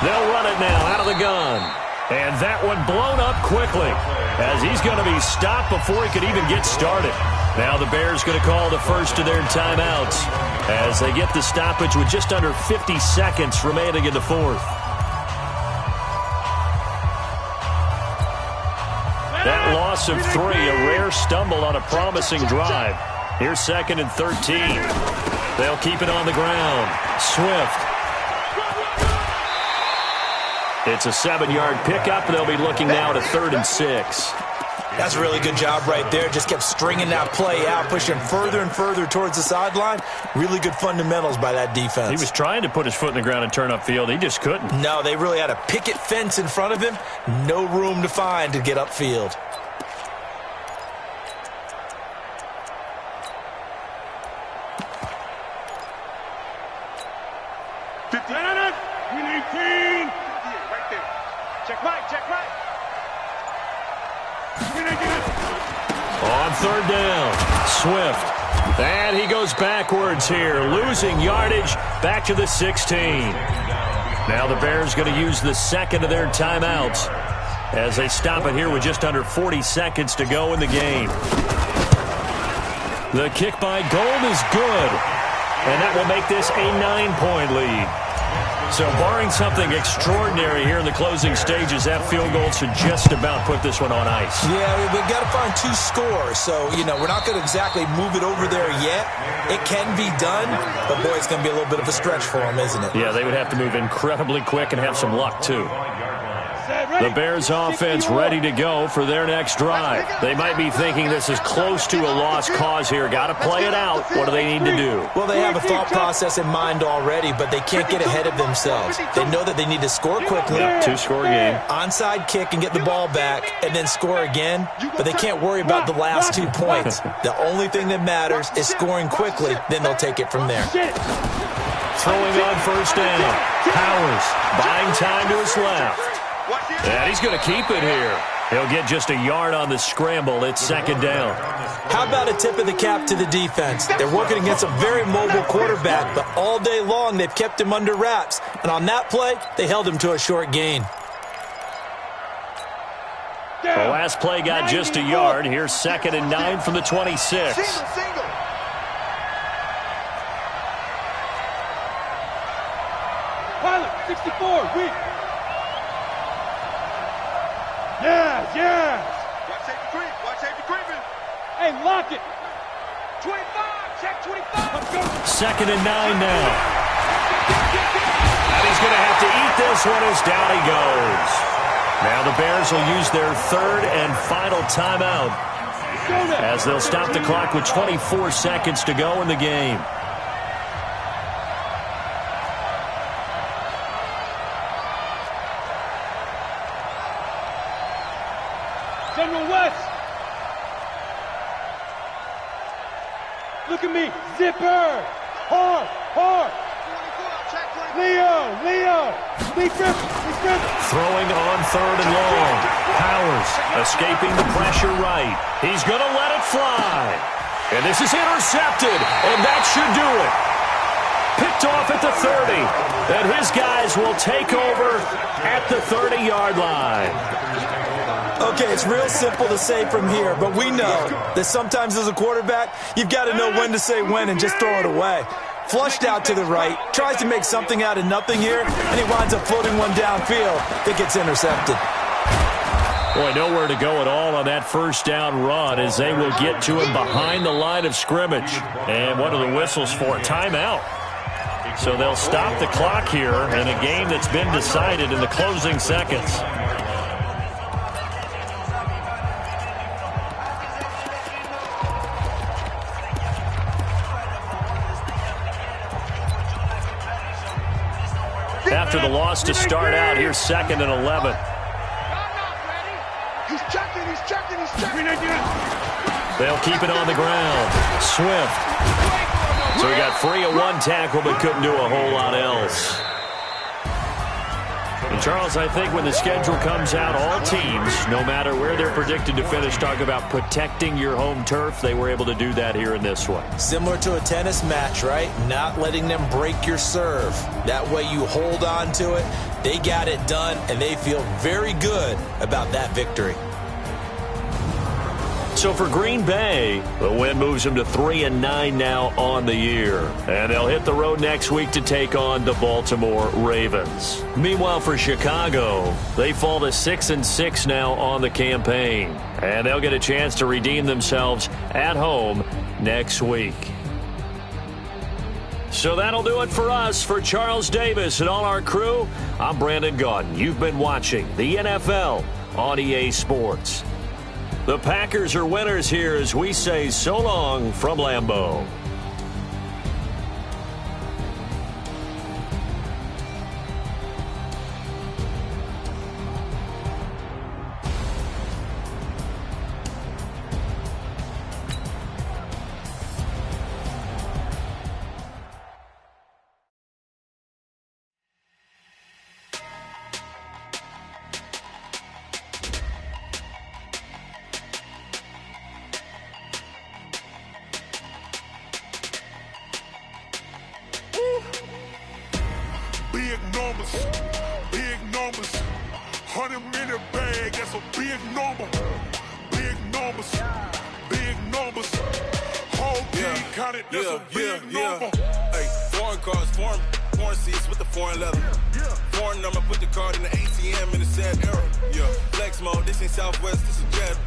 Speaker 2: They'll run it now out of the gun. And that one blown up quickly as he's going to be stopped before he could even get started. Now the Bears going to call the first of their timeouts as they get the stoppage with just under 50 seconds remaining in the 4th. That loss of 3, a rare stumble on a promising drive. Here's 2nd and 13. They'll keep it on the ground. Swift. It's a 7-yard pickup. They'll be looking now to 3rd and 6.
Speaker 4: That's a really good job right there. Just kept stringing that play out, pushing further and further towards the sideline. Really good fundamentals by that defense.
Speaker 2: He was trying to put his foot in the ground and turn upfield. He just couldn't.
Speaker 4: No, they really had a picket fence in front of him. No room to find to get upfield.
Speaker 2: On 3rd down, Swift. And he goes backwards here, losing yardage back to the 16. Now the Bears going to use the 2nd of their timeouts as they stop it here with just under 40 seconds to go in the game. The kick by Gold is good, and that will make this a 9-point lead. So barring something extraordinary here in the closing stages, that field goal should just about put this one on ice.
Speaker 4: Yeah, we've got to find 2 scores. So, we're not going to exactly move it over there yet. It can be done, but, boy, it's going to be a little bit of a stretch for them, isn't it?
Speaker 2: Yeah, they would have to move incredibly quick and have some luck, too. The Bears offense ready to go for their next drive. They might be thinking this is close to a lost cause here. Got to play it out. What do they need to do?
Speaker 4: Well, they have a thought process in mind already, but they can't get ahead of themselves. They know that they need to score quickly.
Speaker 2: Yep, 2-score game.
Speaker 4: Onside kick and get the ball back and then score again, but they can't worry about the last 2 points. The only thing that matters is scoring quickly, then they'll take it from there.
Speaker 2: Throwing on 1st down. Powers buying time to his left. And he's going to keep it here. He'll get just a yard on the scramble. It's second down.
Speaker 4: How about a tip of the cap to the defense? They're working against a very mobile quarterback, but all day long they've kept him under wraps. And on that play, they held him to a short gain.
Speaker 2: The last play got just a yard. Here's 2nd and 9 from the 26.
Speaker 6: Single.
Speaker 3: Pilot, 64, weak. Yes.
Speaker 6: Watch safety creeping.
Speaker 3: Hey, lock it.
Speaker 6: 25, check 25.
Speaker 2: 2nd and 9 now. And he's going to have to eat this one as down he goes. Now the Bears will use their 3rd and final timeout as they'll stop the clock with 24 seconds to go in the game.
Speaker 3: General West. Look at me. Zipper. Hard. Leo. Lee Griffin.
Speaker 2: Throwing on 3rd and long. Powers escaping the pressure right. He's going to let it fly. And this is intercepted. And that should do it. Picked off at the 30. And his guys will take over at the 30-yard line.
Speaker 4: Okay, it's real simple to say from here, but we know that sometimes as a quarterback, you've got to know when to say when and just throw it away. Flushed out to the right, tries to make something out of nothing here, and he winds up floating one downfield that gets intercepted.
Speaker 2: Boy, nowhere to go at all on that first down run as they will get to him behind the line of scrimmage. And what are the whistles for? Timeout. So they'll stop the clock here in a game that's been decided in the closing seconds. After the loss to start out, here's 2nd and 11.
Speaker 6: He's checking.
Speaker 2: They'll keep it on the ground. Swift. So he got free of one tackle but couldn't do a whole lot else. And Charles, I think when the schedule comes out, all teams, no matter where they're predicted to finish, talk about protecting your home turf. They were able to do that here in this one.
Speaker 4: Similar to a tennis match, right? Not letting them break your serve. That way you hold on to it. They got it done, and they feel very good about that victory.
Speaker 2: So for Green Bay, the win moves them to 3-9 now on the year. And they'll hit the road next week to take on the Baltimore Ravens. Meanwhile, for Chicago, they fall to 6-6 now on the campaign. And they'll get a chance to redeem themselves at home next week. So that'll do it for us. For Charles Davis and all our crew, I'm Brandon Gaudin. You've been watching the NFL on EA Sports. The Packers are winners here as we say so long from Lambeau.
Speaker 7: Big numbers, 100-minute bag, that's a big number. Big numbers, whole team counted, that's a big number.
Speaker 8: Hey, foreign cars, foreign seats with the foreign leather. Foreign number, put the card in the ATM in the sad era. Yeah, flex mode, this ain't Southwest, this is Jet.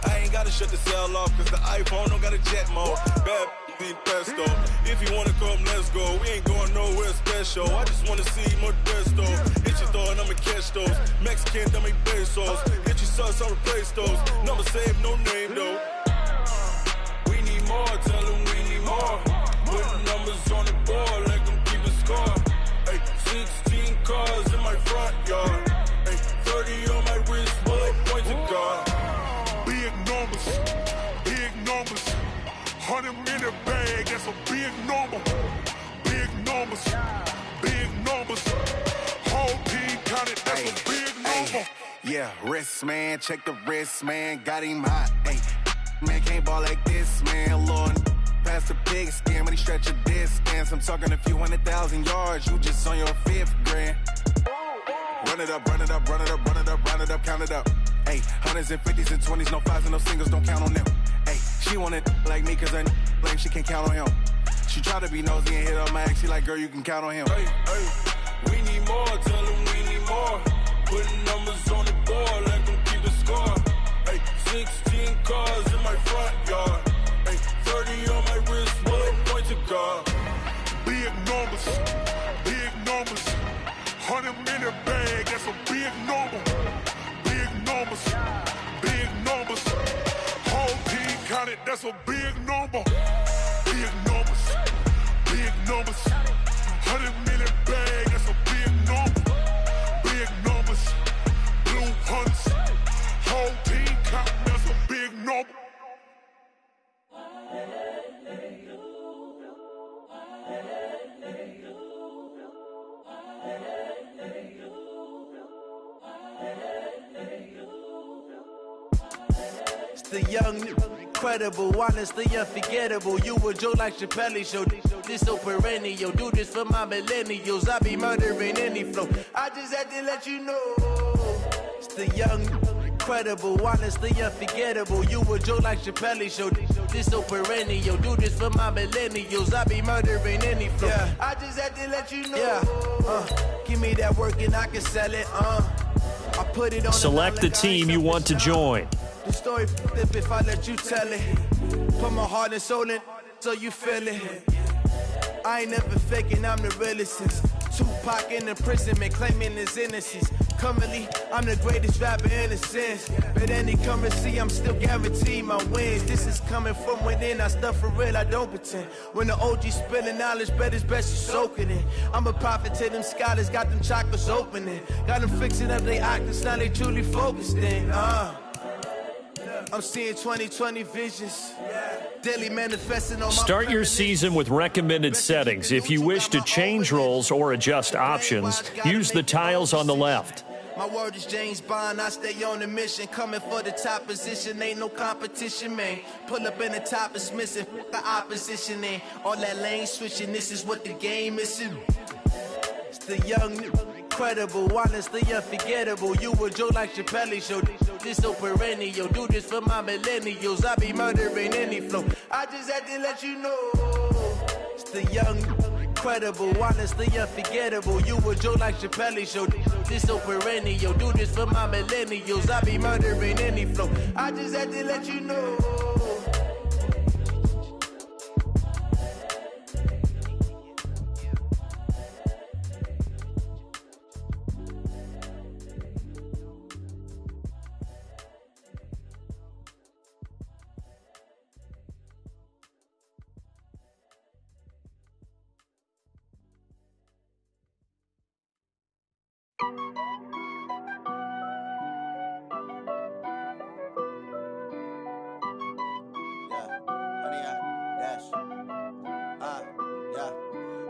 Speaker 8: I ain't gotta shut the cell off, cause the iPhone don't got a jet mode. Bad need pesto. If you wanna come, let's go. We ain't going nowhere special. I just wanna see Modesto. Hit your thought, I'ma catch those. Mexican, dummy pesos. Hit your sus, I'll replace those. Number saved, no name though. We need more, tell them we need more. Putting numbers on the board like I'm keeping score. Hey, 16 cars in my front yard. Hey, 30 on my wrist, bullet point to God.
Speaker 7: Big numbers, 100-minute bag, that's a big number. Big numbers, whole team counted, that's a big number.
Speaker 9: Yeah, wrist, man, check the wrist, man, got him hot. Hey, man, can't ball like this, man, Lord. Past the pig skin when he stretch a distance. I'm talking a few 100,000 yards, you just on your 5th grand. Run it up, run it up, run it up, run it up, run it up, count it up. Hey, hundreds and 50s and 20s, no 5s and no singles, don't count on them. Hey, she want it like me, cause her blame, she can't count on him. She try to be nosy and hit up my ex, she like, girl, you can count on him.
Speaker 8: Hey, hey, we need more, tell them we need more. Putting numbers on the board, let them keep the score. Hey, 16 cars in my front yard. Hey, 30 on my wrist, one point to guard.
Speaker 7: Big numbers, big numbers. 100 minute bag, that's a big number. Big numbers, big numbers. Whole team counted, that's a big number. Big numbers, big numbers. 100 minute bag, that's a big number. Big numbers, blue hunts. Whole team counting, that's a big number.
Speaker 10: It's the young, incredible, honestly unforgettable. You a joke like Chappelle show. This so perennial. Do this for my millennials. I be murdering any flow. I just had to let you know. It's the young, incredible, honestly unforgettable. You a joke like Chappelle show. This so perennial. Do this for my millennials. I be murdering any flow. Yeah. I just had to let you know. Yeah. Give me that work and I can sell it. I put it on.
Speaker 2: Select the team you want to join.
Speaker 10: The story flip if I let you tell it. Put my heart and soul in so you feel it. I ain't never faking, I'm the realest since Tupac in imprisonment, claiming his innocence. Currently, I'm the greatest rapper in a sense. But any currency, I'm still guaranteed my wins. This is coming from within, I stuff for real, I don't pretend. When the OG spilling knowledge, bet it's best you soak it in. I'm a prophet to them scholars, got them chakras opening. Got them fixing up their octaves, now they truly focused in. I'm seeing 2020 visions. Daily manifesting on my
Speaker 2: Start your season with recommended settings. If you wish to change roles or adjust options, use the tiles on the left.
Speaker 10: My word is James Bond, I stay on the mission. Coming for the top position, ain't no competition, man. Pull up in the top is missing, the opposition in. All that lane switching, this is what the game is. It's the young, incredible, honestly unforgettable. You a joke like Chappelle show. This so perennial. Do this for my millennials. I be murdering any flow. I just had to let you know. It's the young, incredible, honestly unforgettable. You a joke like Chappelle show. This so perennial. Do this for my millennials. I be murdering any flow. I just had to let you know.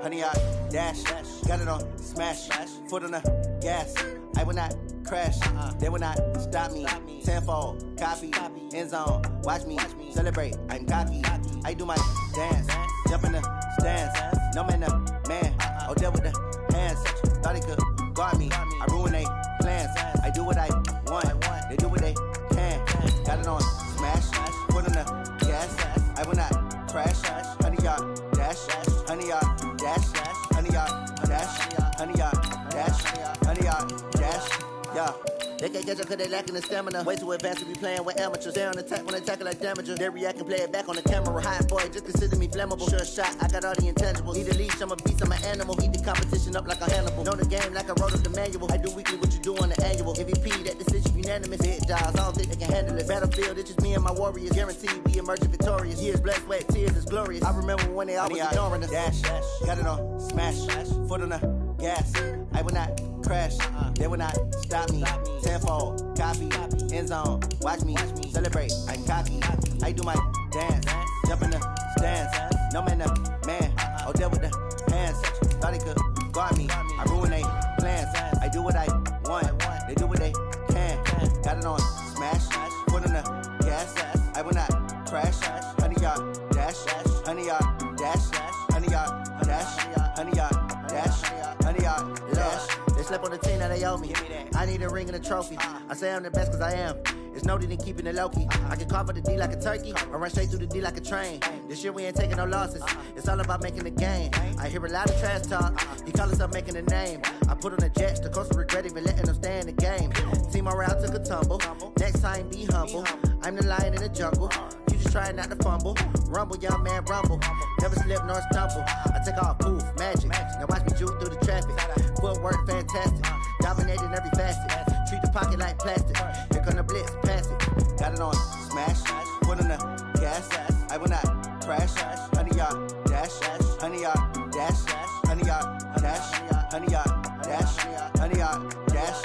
Speaker 11: Honey, I dash, got it on smash, foot on the gas. I will not crash, they will not stop me. Tenfold, copy, end zone, watch me celebrate. I'm cocky, I do my dance, jump in the stands. No man, man, oh there with the hands. Thought he could guard me, I ruin they plans. I do what I want, they do what they can. Got it on smash, foot on the gas. I will not crash, honey, y'all dash, honey, y'all dash, honey, y'all dash, honey, y'all dash, honey, y'all dash, yeah. They can't catch up cause they lacking the stamina. Way too advanced to be playing with amateurs. Stay on attack when they tackle like damager. They react and play it back on the camera. Hot boy, just consider me flammable. Sure shot, I got all the intangibles. Need a leash, I'm a beast, I'm an animal. Eat the competition up like a Hannibal. Know the game like I wrote up the manual. I do weekly what you do on the annual. MVP, that decision unanimous. Hit jobs, I don't think they can handle it. Battlefield, it's just me and my warriors. Guaranteed we emerging victorious. Years, blood, sweat, tears, is glorious. I remember when they always ignoring us. Dash, got it on smash, foot on the gas. I will not crash, they will not stop me. Tenfold, copy, end zone, watch me celebrate. I'm cocky, I do my dance, jump in the stands. No man, man, oh there with the hands. Thought he could guard me, I ruin they plans. I do what I want, they do what they can. they owe me. I need a ring and a trophy. I say I'm the best cause I am. It's no need in keeping it low-key. I can carve up the D like a turkey, or run straight through the D like a train. This year we ain't taking no losses. It's all about making the game. I hear a lot of trash talk. He call himself making a name. I put on the Jets, the coast regret even letting them stay in the game. Team morale took a tumble. Next time be humble. I'm the lion in the jungle. You just trying not to fumble. Rumble, young man, rumble. Never slip nor stumble. I take off, poof, magic. Now watch me juke through the traffic. Footwork fantastic. Dominating every facet. Treat the pocket like plastic. Here come the blitz, pass it. Got it on smash. Put on the gas. I will not crash. 100-yard dash. 100-yard dash. 100-yard dash. 100-yard dash. 100-yard dash.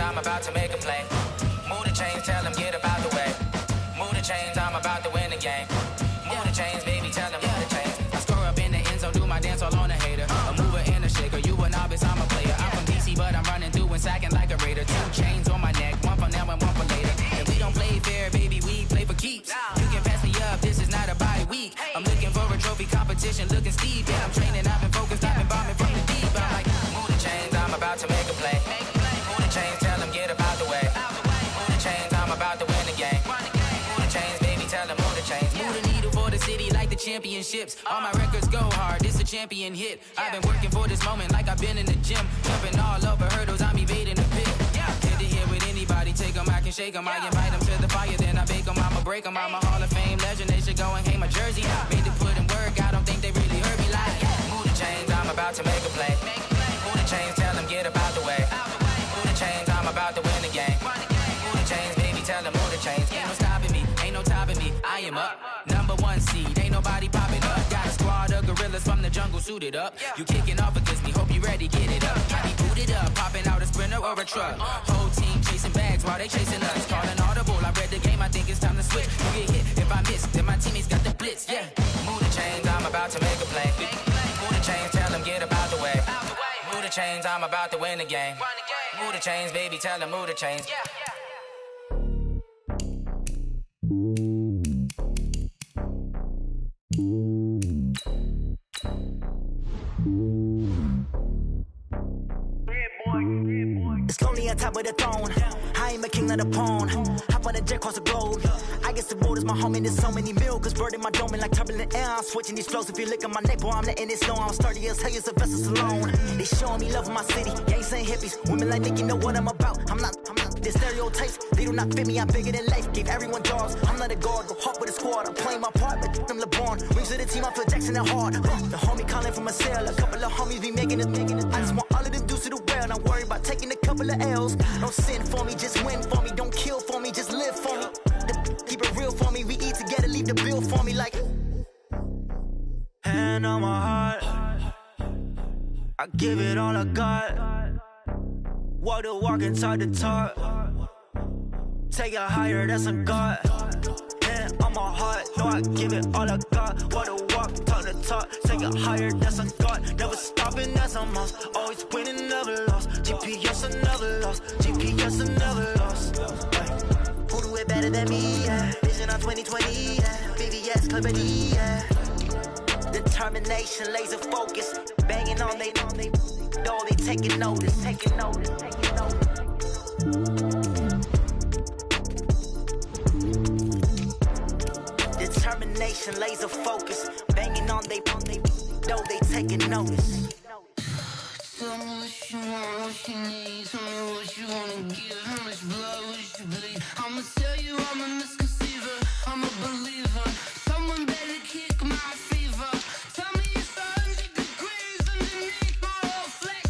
Speaker 12: I'm about to make a play. Move the chains, tell them get up out the way. Move the chains, I'm about to win the game. Move the chains, baby, tell them move the chains. I score up in the end zone, do my dance all on a hater. A mover and a shaker, you a novice, I'm a player. I'm from DC, but I'm running through and sacking like a raider. 2 chains on my neck, one for now and one for later. And we don't play fair, baby, we play for keeps. You can pass me up, this is not a bye week. I'm looking for a trophy competition, looking steep. Yeah, I'm training, I've been focused, I've been bombing from the deep. I'm like, move the chains, I'm about to make a play. Move the chains, tell them get up out the way. Move the chains, I'm about to win the game. Move the chains, baby, tell them move the chains. Move the needle for the city like the championships. All my records go hard, this a champion hit. I've been working for this moment like I've been in the gym. Jumping all over hurdles, I'm evading the pit. Hit the hit with anybody, take them, I can shake them. I invite them to the fire, then I bake them, I'ma break them. I'm a Hall of Fame legend, they should go and hang my jersey. Made to put in work, I don't think they really heard me like, move the chains, I'm about to make a play. Move the chains, tell them get up out the way. Move the chains, I'm about to win the game. Move the chains, baby, tell them move the chains. Ain't no stopping me, ain't no topping me, I am up. Number 1 seed, ain't nobody popping up. Got a squad of gorillas from the jungle suited up. You kicking off against me, hope you ready, get it up. I be booted up, popping out a sprinter or a truck. Whole team chasing bags while they chasing us. Calling audible, I read the game, I think it's time to switch. You get hit, if I miss, then my teammates got the blitz, yeah. Move the chains, I'm about to make a play. Move the chains, tell them get up out the way. Move the chains, I'm about to win the game. Move the chains, baby, tell them move the chains.
Speaker 13: It's lonely on top of the throne. I am a king of the pawn. Hop on a jet across the globe. I guess the world is my home and there's so many milkers. Bird in my dome and like turbulent air. I'm switching these flows. If you look at my neck, boy, I'm letting it slow. I'm sturdy as hell, as a vessel alone. They showing me love in my city. Gangs and hippies. Women like Nick, you know what I'm about. I'm not. The stereotypes, they do not fit me. I'm bigger than life. Gave everyone jobs. I'm not a guard. Go hard with a squad. I'm playing my part, but I'm LeBron. Rings to the team, I feel Jackson and hard. The homie calling from a cell. A couple of homies be making it. I just want all of them dudes to the well. Not worry about taking a couple of L's. Don't sin for me, just win for me. Don't kill for me, just live for me. Keep it real for me. We eat together, leave the bill for me like. Hand on my heart, I give it all I got. Walk the walk and talk the talk. Take it higher, that's a God. Hand on my heart, no, I give it all I got. Walk the walk, talk the talk. Take it higher, that's a God. Never stopping, that's a must. Always winning, never lost. GPS, I never lost. GPS, I never lost. Who do it better than me? Yeah. Vision on 2020. Yeah. VVS, Clarity. Yeah. Determination, laser focus. Banging on they door, they taking notice. Taking notice. Taking notice. Determination, laser focus. Banging on they door, they taking notice.
Speaker 14: Tell me what you want, what you need. Tell me what you wanna give. How much blood would you bleed? I'ma tell you I'm a misconceiver. I'm a believer. Someone better kick my fever. Tell me it's 100 degrees underneath my whole flesh.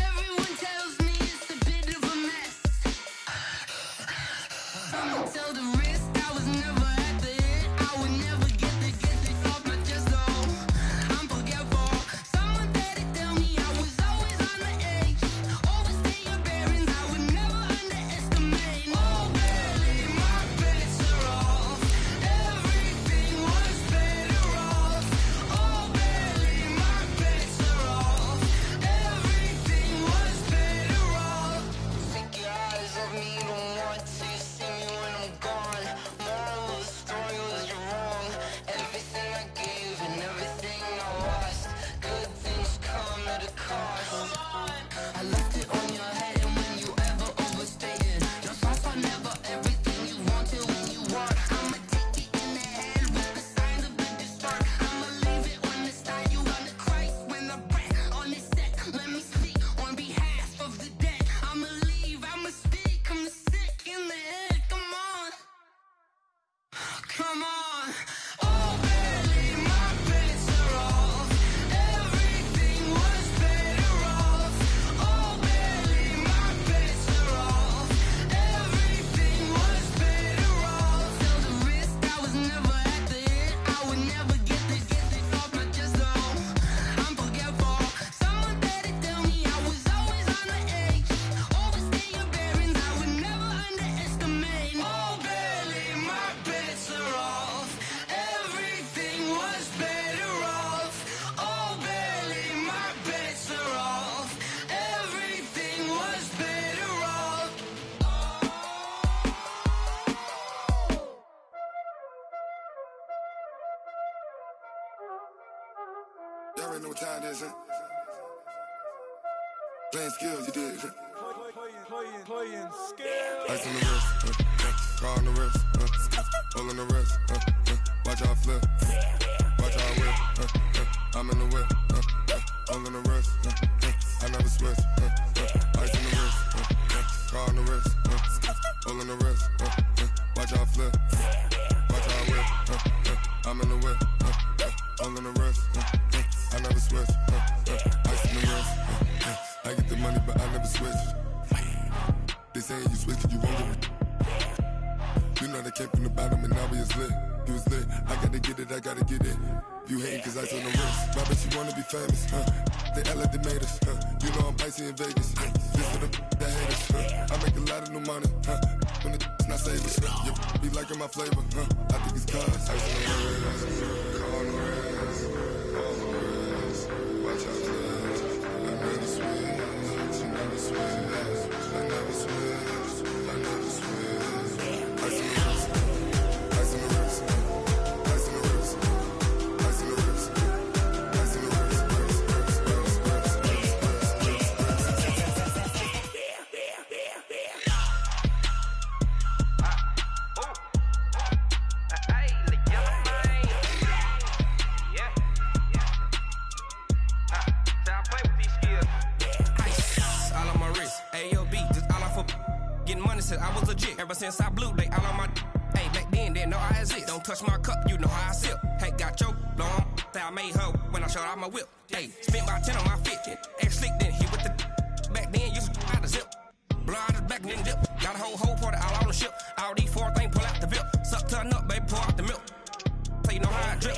Speaker 14: Everyone tells me it's a bit of a mess. I'ma tell the risk I was never at the end. I would never get this off my chest though. I'm forgetful. Someone better tell me I was always on the edge. Overstay your bearings, I
Speaker 15: already know what time it is, huh? Playing skills, you did.
Speaker 16: Playing skills.
Speaker 15: Ice on the wrist, car on the wrist, hole in the wrist, watch how I flip, watch how I whip, I'm in the whip, hole in the wrist, I never switch, ice on the wrist, car on the wrist, hole in the wrist, watch how I flip, watch how I whip, I'm in the whip, hole in the wrist, I never switch, ice on the wrist, I get the money but I never switch. They saying you switch it, you won't get it. You know they came from the bottom and now we is lit. You was lit, I gotta get it, I gotta get it. You hating cause I on the wrist. My bitch, you wanna be famous, They elevated us, You know I'm icy in Vegas, This for the haters, I make a lot of new money, When it's not savings, You be liking my flavor, I think it's cause I on the wrist, on the wrist, on the wrist. Watch out, I never switch, I never switch. I never switch, I never switch. Ice on the wrist, ice on the wrist, ice on the wrist, ice on the wrist, ice on the wrist,
Speaker 17: I was legit ever since I blew they all on my hey back then didn't know I exist. Don't touch my cup, you know how I sip. Hey, got your long that I made her when I showed out my whip. Hey, spent about 10 on my fit. Ex slick then hit with the back then used to out the zip. Blow out his back and then dip. Got a whole party all on the ship. All these four things pull out the whip. Suck to a nut, baby, pour out the milk. So you know how I drip.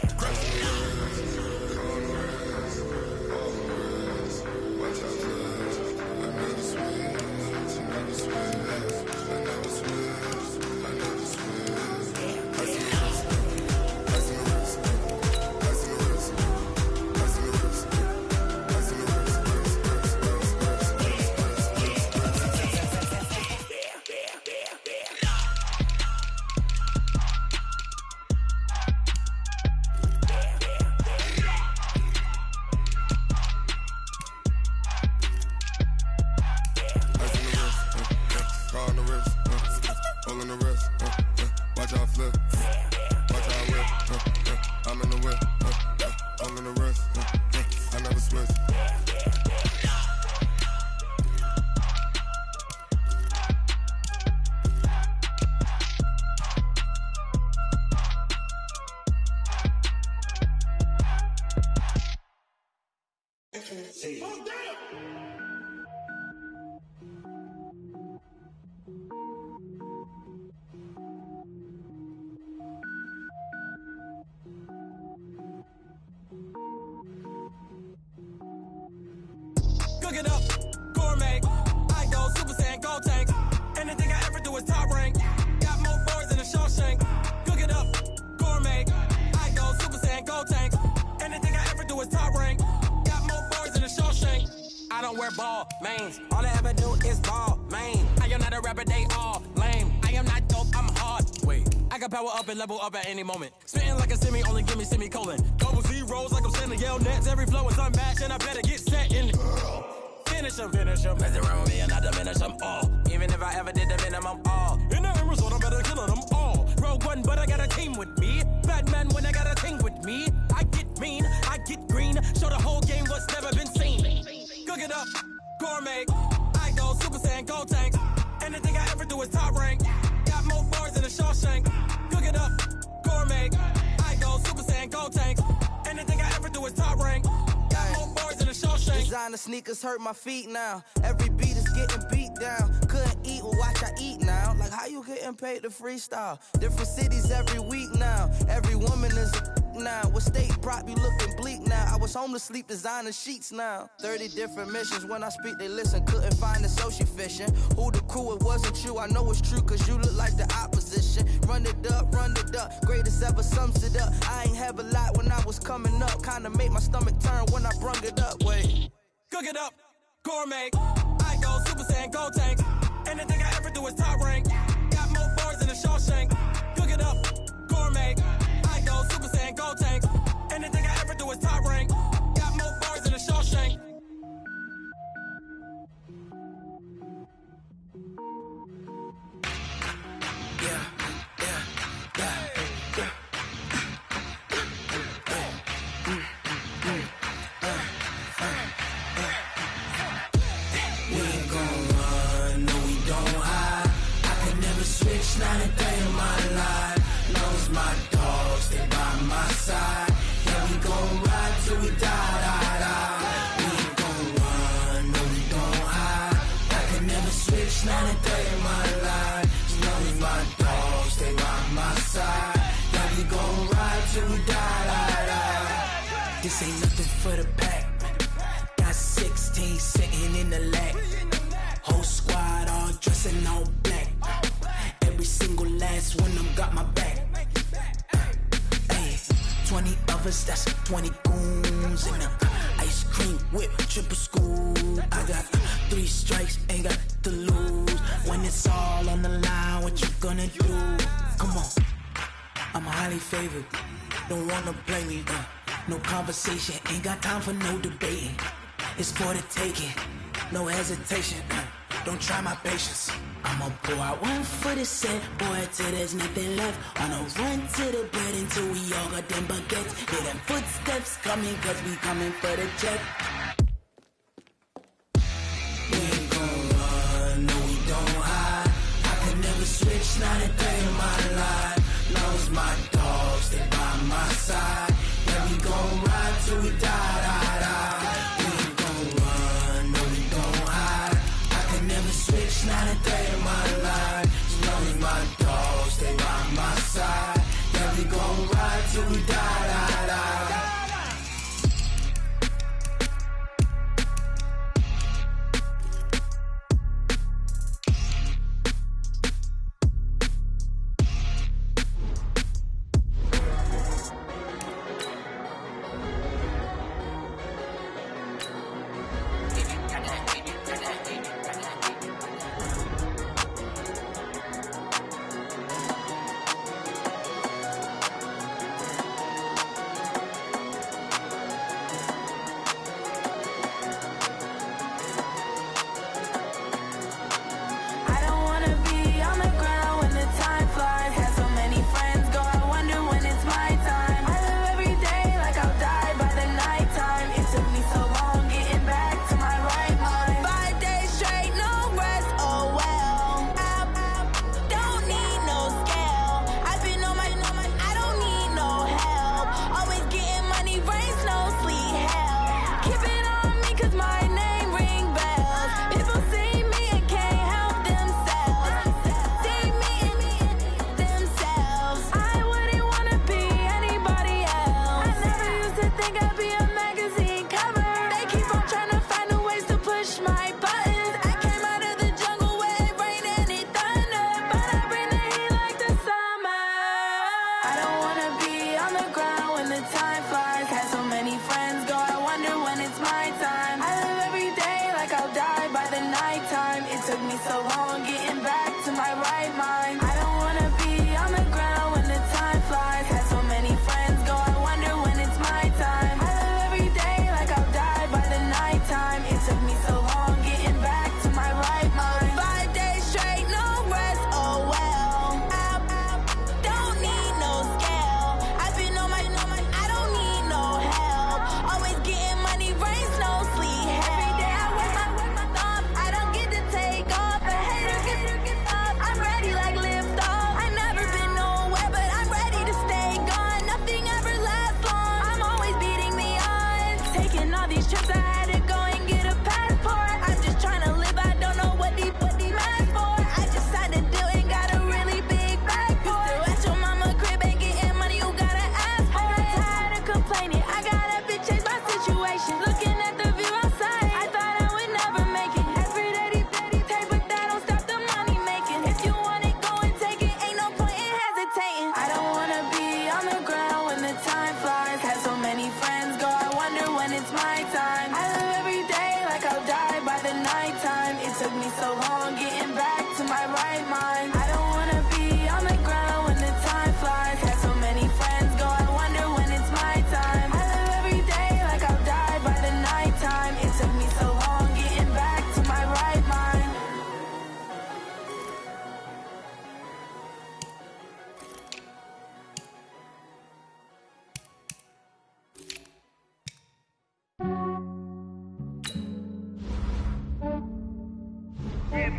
Speaker 18: Cook it up, gourmet. I go Super Saiyan, gold tank. Anything I ever do is top rank. Got more boards than a Shawshank. Cook it up, gourmet. I go Super Saiyan, gold tank. Anything I ever do is top rank. Got more boards than a Shawshank. I don't wear ball mains. All I ever do is ball main. I am not a rapper, they all lame. I am not dope, I'm hard. Wait, I can power up and level up at any moment. Spitting like a semi, only give me semicolon. Double zeros like I'm sending yell nets. Every flow is unmatched and I better get set in. Finish them. Mess around with me and I diminish them all. Even if I ever did the minimum all. In the end result, I'm better killing them all. Rogue One, but I got a team with me. Batman when I got a team with me. I get mean, I get green. Show the whole game what's never been seen. Cook it up, gourmet. I go Super Saiyan, gold tank. Anything I ever do is top rank. Got more bars than a Shawshank. Cook it up, gourmet. I go Super Saiyan, gold tank. Anything I ever do is top rank. Got more bars than a Shawshank.
Speaker 10: Designer sneakers hurt my feet now. Every beat is getting beat down. Couldn't eat, well watch I eat now. Like how you getting paid to freestyle? Different cities every week now. Every woman is a now. What state prop you looking bleak now? I was home to sleep designer sheets now. 30 different missions. When I speak they listen. Couldn't find the social fishing. Who the crew? It wasn't you. I know it's true cause you look like the opposition. Run it up. Greatest ever sums it up. I ain't have a lot when I was coming up. Kinda made my stomach turn when I brung it up. Wait.
Speaker 18: Cook it up, gourmet. I go Super Saiyan, gold tank. Anything I ever do is top rank. Got more bars than a Shawshank. Cook it up, gourmet. I go Super Saiyan, gold tank. Anything I ever do is top rank. Got more
Speaker 10: my side. Yeah, we gon' ride till we die, die, die. We ain't gon' run, no, we gon' hide. I can never switch, now and day in my life. As long as my dogs stay by my side. Yeah, we gon' ride till we die, die, die. This ain't nothing for the pack. Got 16 sitting in the lap. Whole squad all dressing all black. Every single last one of them got my back. Hey, 20 of us, that's 20 goons in the ice cream whip, triple scoop. I got 3 strikes, ain't got to lose. When it's all on the line, what you gonna do? Come on, I'm highly favored. Don't wanna play me, no conversation, ain't got time for no debating. It's for the taking, no hesitation. Don't try my patience. I'ma pour out one for the set, boy, till there's nothing left. On a run to the bread until we all got them baguettes. Hear them footsteps coming, cause we coming for the check. We ain't gon' run, no, we don't hide. I can never switch, not a day in my life. Long as my dogs stay by my side. Yeah, we gon' ride till we die, die, die. We ain't gon' run, no, we don't hide. I can never switch, not a day in my life. As long as my dogs stay by my side. Yeah, we gon' ride till we die, die, die.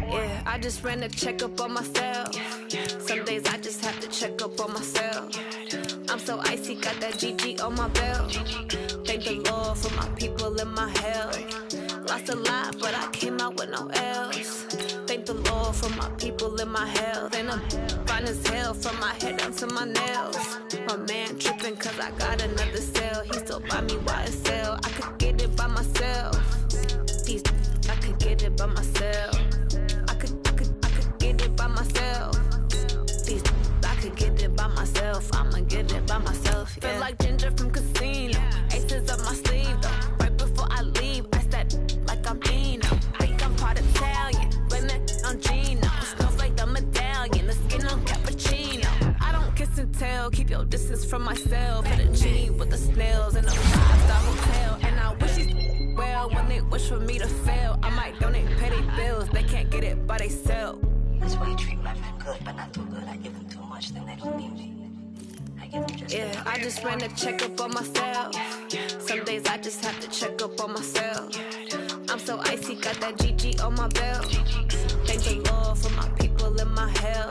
Speaker 19: Yeah, I just ran a checkup on myself. Some days I just have to check up on myself. I'm so icy, got that GG on my belt. Thank the Lord for my people in my hell. Lost a lot, but I came out with no L's. Thank the Lord for my people in my hell. Then I'm fine as hell from my head down to my nails. My man tripping cause I got another cell. He still buy me YSL. I could get it by myself. These I could get it by myself. I could get it by myself. These I could get it by myself. I'ma get it by myself. Yeah. Feel like Ginger from Casino. Aces up my sleeve though. Right before I leave, I said like I'm Dino. Think I'm part Italian, blame that on Gino. Smells like the medallion, the skin on cappuccino. I don't kiss and tell, keep your distance from myself. Hit a G with the snails in a 5-star hotel. And I wish you well when they wish for me to fail. I might donate petty bills, they can't get it by themselves.
Speaker 20: That's why you treat my friend good, but not too good. I give them too much, then they don't need me.
Speaker 19: Yeah, I just ran a checkup on myself. Some days I just have to check up on myself. I'm so icy, got that GG on my belt. Thank the Lord for my people in my hell.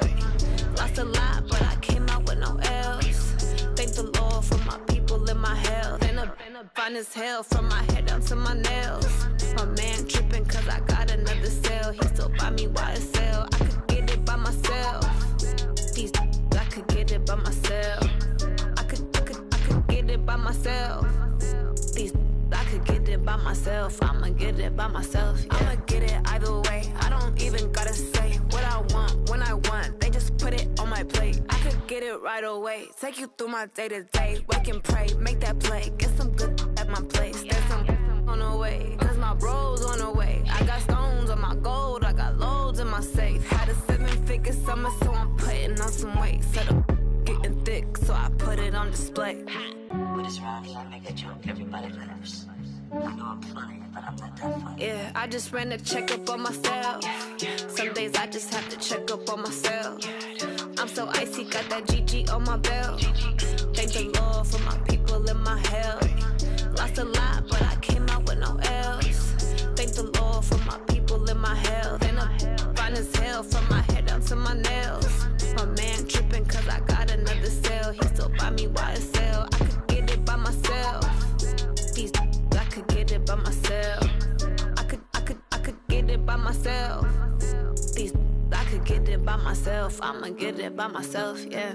Speaker 19: Lost a lot, but I came out with no L's. Thank the Lord for my people in my hell. Then I'm fine as hell from my head down to my nails. My man tripping cause I got another cell. He still buy me YSL. I could get it by myself. These I could get it by myself. I could get it by myself. These I could get it by myself. I'ma get it by myself. Yeah. I'ma get it either way. I don't even gotta say what I want when I want. They just put it on my plate. I could get it right away. Take you through my day to day. Wake and pray, make that play. Get some good at my place. There's some on the way. Cause my bro's on the way. I got stones on my gold. I got loads in my safe. Had a 7-figure summer, so I'm putting on some weight. Set up getting thick, so I put it on display.
Speaker 20: With this round here, I make a joke, everybody laughs. I know I'm funny, but I'm not that funny.
Speaker 19: Yeah, I just ran a checkup on myself. Some days I just have to check up on myself. I'm so icy, got that GG on my belt. Thank the Lord for my people in my hell. Lost a lot, but I came out with no L's. Thank the Lord for my people in my hell. Then I'm fine as hell from my head down to my nails. My man tripping cause I got another cell. He still buy me YSL. I could get it by myself. These I could get it by myself. I could get it by myself. These I could get it by myself. I'ma get it by myself, yeah.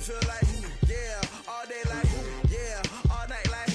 Speaker 10: Feel like, yeah, all day like, yeah, all night like,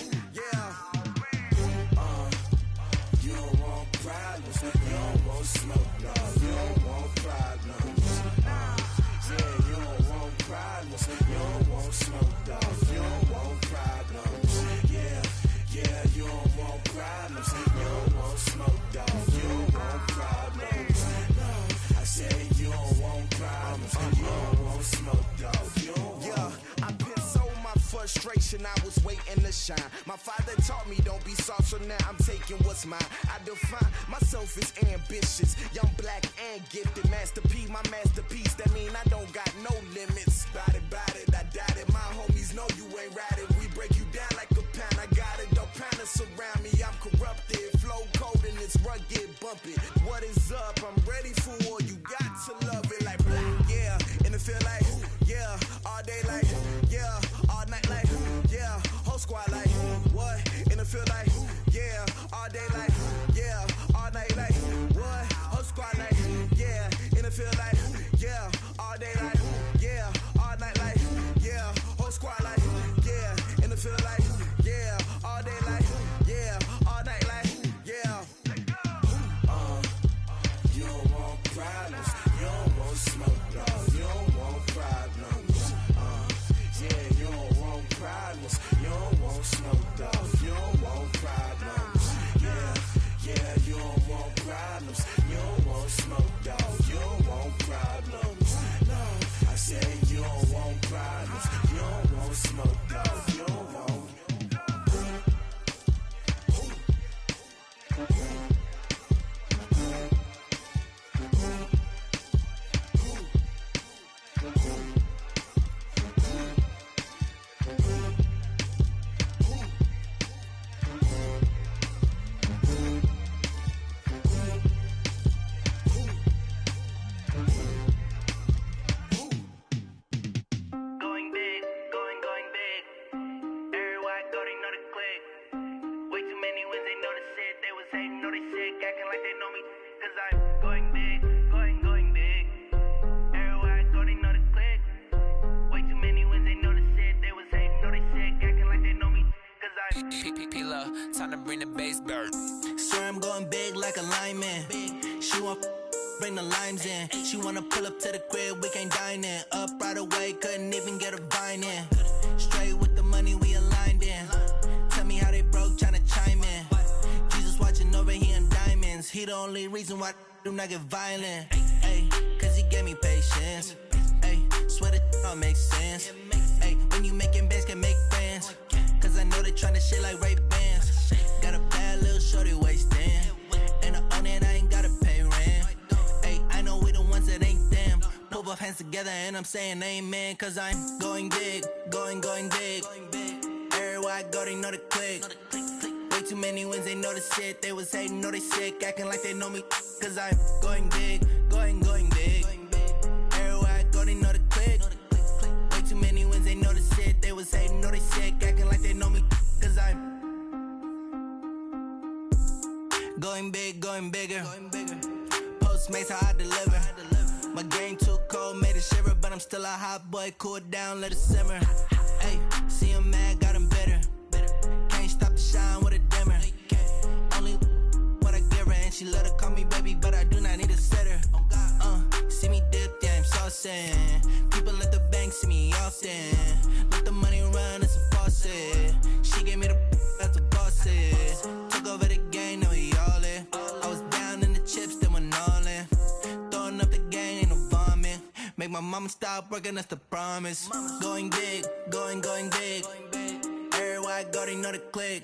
Speaker 10: I was waiting to shine. My father taught me don't be soft, so now I'm taking what's mine. I define myself as ambitious, young, black, and gifted. Master P, my masterpiece. That mean I don't got no limits. Bout it, I doubt it. My homies know you ain't ride it. We break you down like a pound. I got it, don't pound to surround me. I'm corrupted, flow cold and it's rugged, bump it. What is up? I'm ready for war. You got to love it like blah, yeah. And it feel like yeah, all day like yeah, all night like yeah, whole squad like what? And it feel like yeah, all day like yeah, all night like what? Whole squad like yeah, and it feel like yeah, all day like yeah, all night like yeah, whole squad like yeah, and it feel like yeah, all day like yeah, all night like yeah. You don't want problems, you don't want smoke, dog. You don't want problems. Yeah, you don't want problems, you don't want smoke, dog. You don't want problems. Yeah, you don't want problems, you don't want smoke, dog. You don't want problems. No, I said you don't want problems, you don't want smoke, dog. You don't want.
Speaker 12: Going big, going big. Everywhere I go, they know the click. Way too many wins, they know the shit. They was hating, know they sick, acting like they know me. Cause I'm going big, going big. Everywhere I go, they know the click. Way too many wins, they know the shit. They was hating, know they sick, acting like they know me. Cause I'm
Speaker 10: P-P-P-Love, time to bring the bass bird. Swear I'm going big like a lineman. She want bring the limes in. She wanna pull up to the crib, we can't dine in. Up right away, couldn't even get a vine in. Straight with the money we aligned in. Tell me how they broke, tryna chime in. Jesus watching over here in diamonds. He the only reason why do not get violent. Ay, cause he gave me patience. Ay, swear that all makes sense. Ay, when you making bands, can make friends. Cause I know they tryna shit like Ray Bans. Got a bad little shorty wasting. And I own it, I ain't gotta pay rent. Ay, I know we the ones that ain't them. Put both hands together and I'm saying amen. Cause I'm going big, going big. Everywhere I go, they know the click. Way too many wins, they know the shit. They was hating, know they sick, acting like they know me. Cause I'm going big, going big. Everywhere I go, they know the click. Way too many wins, they know the shit. They was hating, know they sick, acting like they know me. Cause I'm going big, going bigger. Postmates how I deliver. My game too cold, made it shiver, but I'm still a hot boy. Cool it down, let it simmer. Hey, see him mad, got him bitter. Can't stop the shine with a dimmer. Only what I give her, and she let her call me baby, but I do not need a sitter. See me dip, yeah, I'm saucing. People at the bank see me often. Let the money run, it's a faucet. She gave me the that's a faucet. Took over the game, now we all in. I was down in the chips, then went all in. Throwing up the game, ain't no vomit. Make my mama stop working, that's the promise. Going big, going big. Everywhere I go, they know the click.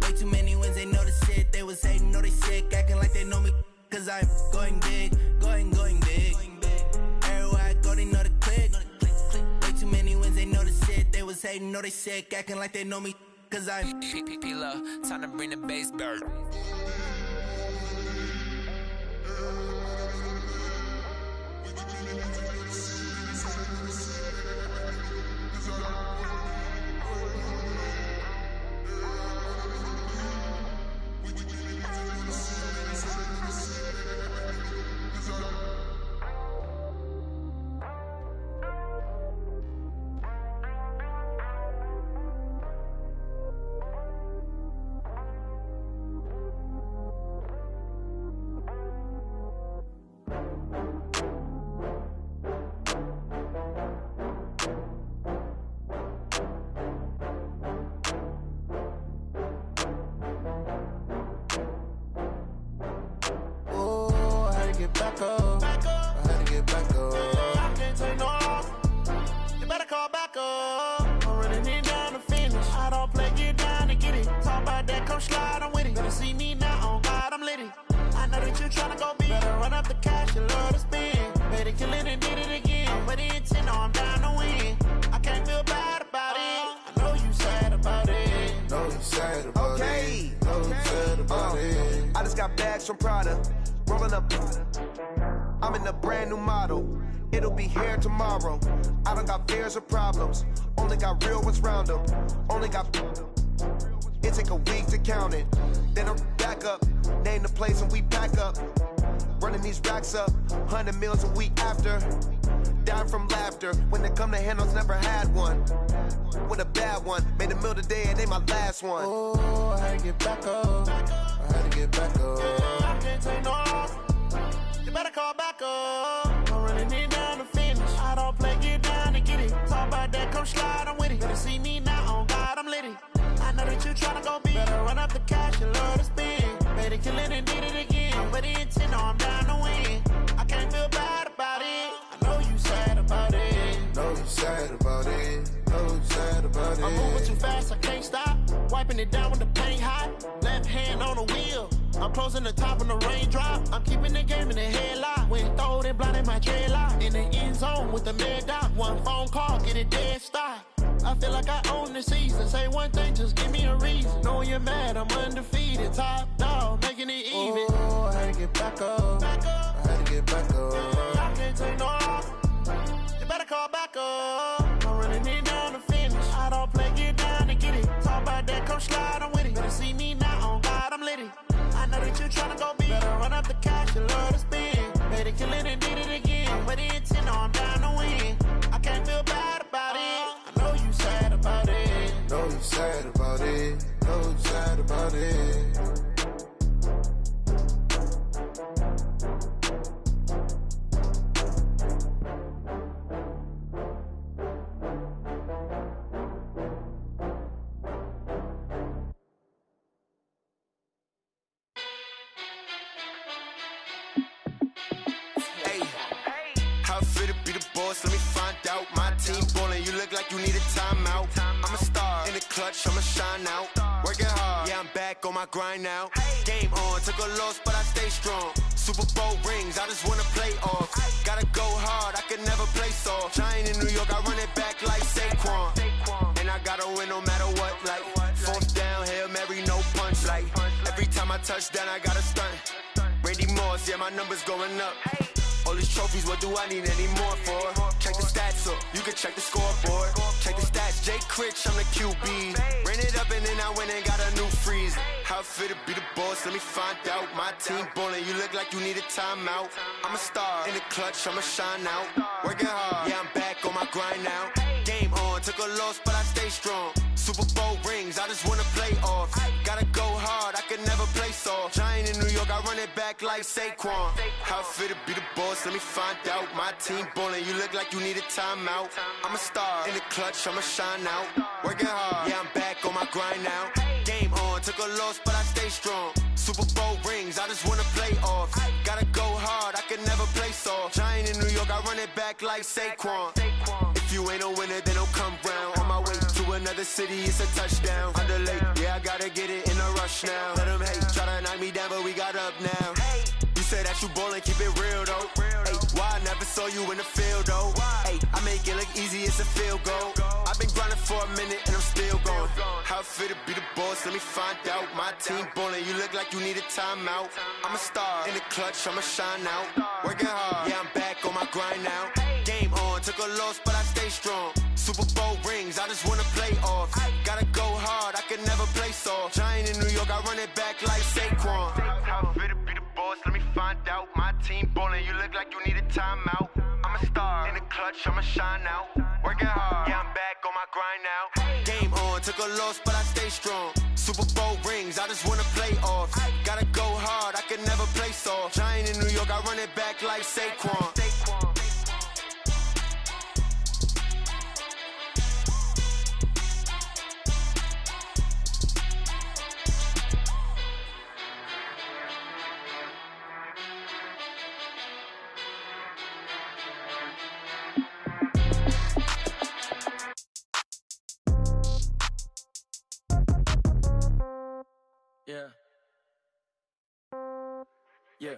Speaker 10: Way too many wins, they know the shit. They was hating, know they sick, acting like they know me. Cause I'm going big, going big. Everywhere I go, they know the click. Way too many wins, they know the shit. They was hating, know they sick, acting like they know me. Cause I'm P-P-P-Love, time to bring the bass bird. tryna go be. Better run up the cash and love to spend. Better kill it and did it again. But the intent, no, I'm down to win. I can't feel bad about it. I know you sad about it.
Speaker 21: Know you sad about it. Know you sad about it.
Speaker 22: I just got bags from Prada. Rolling up. I'm in a brand new model. It'll be here tomorrow. I don't got fears or problems. Only got real ones round them. Only got. It take a week to count it. Then I'm back up. Name the place and we pack up. Running these racks up. 100 meals a week after. Dying from laughter. When it come to handles, never had one. With a bad one. Made a meal today and they my last one.
Speaker 10: Oh, I had to get back up. I had to get back up. I can't take no loss. You better call back up. I'm running it down to finish. I don't play, get down to get it. Talk about that, come slide, I'm with it. Better see me now, on God, I'm litty. I know that you tryna go be. Better run up the cash and love to spend. Better kill it and did it again. But the intent, no, I'm down to win. I can't feel bad about it. I know you sad about it.
Speaker 21: Know you sad about it. Know you sad about it.
Speaker 10: I'm moving too fast, I can't stop. Wiping it down with the paint hot. Left hand on the wheel. I'm closing the top of the raindrop. I'm keeping the game in the headlock. When throwed and blinded my dreadlock. In the end zone with the mad dot. One phone call, get it dead stop. I feel like I own the season. Say one thing, just give me a reason. Knowing you're mad, I'm undefeated. Top dog, making it even.
Speaker 21: Oh, I had to get back up. I had to get back up.
Speaker 10: I can't take no loss. You better call back up. I'm running it down to finish. I don't play, get down to get it. Talk about that, come slide, I'm with it. Better see me now, on God, I'm litty. I know that you tryna go be. Better run up the cash and love to spend. Better kill it and did it again. But the intent, no, I'm down to win. I can't feel bad about it. I know you sad about it.
Speaker 21: Know you sad about it. Know you sad about it.
Speaker 9: How fit to be the boss? Let me find out. My team ballin', you look like you need a timeout. I'm a star in the clutch, I'ma shine out. Working hard, yeah, I'm back on my grind now. Game on, took a loss, but I stay strong. Super Bowl rings, I just wanna play off. Gotta go hard, I can never play soft. Giant in New York, I run it back like Saquon. And I gotta win no matter what, like fourth down, Hail Mary, no punch. Like every time I touch down, I gotta stunt. Randy Moss, yeah, my numbers going up. All these trophies, what do I need any more for? Check the stats up, you can check the scoreboard. Check the stats, Jake Critch, I'm the QB. Ran it up and then I went and got a new freeze. How fit to be the boss, let me find out. My team ballin', you look like you need a timeout. I'm a star in the clutch, I'ma shine out. Working hard, yeah, I'm back on my grind now. Game on, took a loss, but I stay strong. Super Bowl rings, I just wanna play off. Gotta go hard, I can never play soft. Giant in New York, I run it back like Saquon. How fit to be the boss, let me find out. My team ballin', you look like you need a timeout. I'm a star in the clutch, I'ma shine out. Working hard, yeah, I'm back on my grind now. Game on, took a loss, but I stay strong. Super Bowl rings, I just wanna play off. Gotta go hard, I can never play soft. Giant in New York, I run it back like Saquon. If you ain't a winner, then don't come round. On my way to another city, it's a touchdown. Underlay, yeah, I gotta get it in a rush now. Let them hate, try to knock me down, but we got up now. You say that you ballin', keep it real though. Hey, why I never saw you in the field though? Hey, I make it look easy, it's a field goal. I've been grinding for a minute and I'm still going. How fit to be the boss, let me find out. My team ballin', you look like you need a timeout. I'm a star in the clutch, I'ma shine out. Working hard, yeah, I'm back on my grind now. Game on, took a loss, but I stay strong. Super Bowl rings, I just wanna play off. Gotta go hard, I can never play soft. Giant in New York, I run it back like Saquon. How fit to be the boss, let me find out. My team ballin', you look like you need a timeout. I'm a star in the clutch, I'ma shine out. Working hard, yeah, I'm back on my grind now. Game on, took a loss, but I stay strong. Super Bowl rings, I just wanna play off. Gotta go hard, I can never play soft. Giant in New York, I run it back like Saquon.
Speaker 10: Yeah.
Speaker 1: Yeah.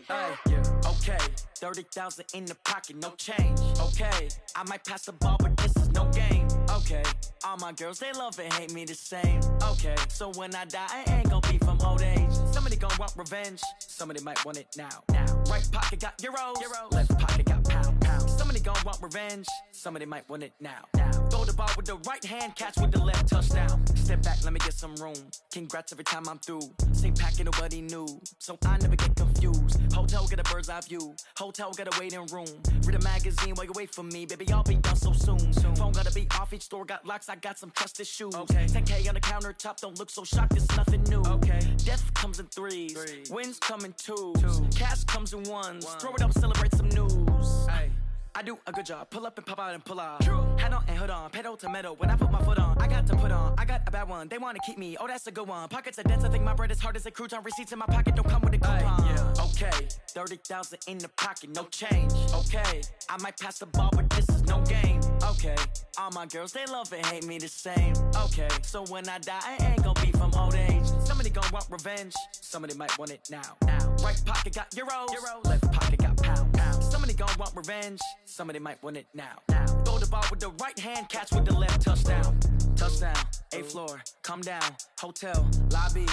Speaker 1: Hey, yeah. Okay. 30,000 in the pocket, no change. Okay. I might pass the ball, but this is no game. Okay. All my girls, they love and hate me the same. Okay. So when I die, I ain't gon' be from old age. Somebody gon' want revenge. Somebody might want it now. Right pocket got euros. Left pocket got pounds. Somebody gon' want revenge. Somebody might want it now. Throw the ball with the right hand, catch with the left, touchdown. Step back, let me get some room. Congrats every time I'm through. Same packet, nobody knew, so I never get confused. Hotel get a bird's eye view. Hotel got a waiting room. Read a magazine while you wait for me, baby. I'll be done so soon. Phone gotta be off. Each store got locks. I got some trusted shoes. Okay. 10K on the countertop. Don't look so shocked. It's nothing new. Okay. Death comes in threes. Wins come in twos. Cash comes in ones. Throw it up, celebrate some news. Ay. I do a good job. Pull up and pop out and pull out. Hat on and hood on. Pedal to metal. When I put my foot on, I got to put on. I got a bad one. They want to keep me. Oh, that's a good one. Pockets are dense. I think my bread is hard as a crouton. Receipts in my pocket don't come with a coupon. Yeah. Okay. 30,000 in the pocket. No change. Okay. I might pass the ball, but this is no game. Okay. All my girls, they love and hate me the same. Okay. So when I die, I ain't gon' be from old age. Somebody gon' want revenge. Somebody might want it now. Right pocket got euros. Left pocket got pounds. Somebody gon' want revenge. Somebody might want it now. Throw the ball with the right hand, catch with the left, touchdown. Touchdown, 8th floor, come down. Hotel, lobby.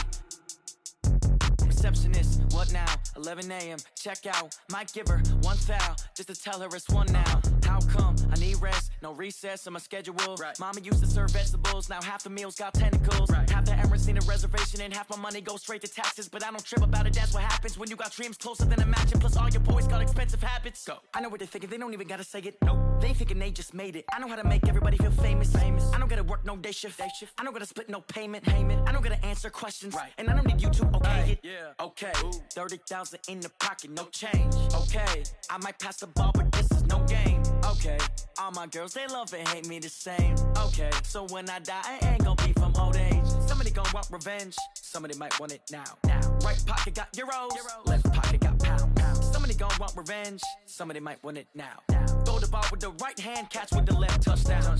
Speaker 1: Receptionist, what now? 11 a.m., check out. Might give her one foul, just to tell her it's one now. How come? I need rest, no recess in my schedule. Mama used to serve vegetables, now half the meals got tentacles. Half the Emirates need a reservation and half my money goes straight to taxes. But I don't trip about it, that's what happens when you got dreams closer than a mansion. Plus all your boys got expensive habits. Go. I know what they're thinking, they don't even gotta say it. Nope. They thinking they just made it. I know how to make everybody feel famous. I don't gotta work no day shift. I don't gotta split no payment. I don't gotta answer questions. And I don't need you to okay it. Okay, 30,000 in the pocket, no change. Okay, I might pass the ball, but this is no game. Okay, all my girls, they love and hate me the same. Okay, so when I die, I ain't gon' be from old age. Somebody gon' want revenge. Somebody might want it now. Right pocket got euros. Left pocket got pounds. Somebody gon' want revenge. Somebody might want it now. Throw the ball with the right hand, catch with the left, touchdown.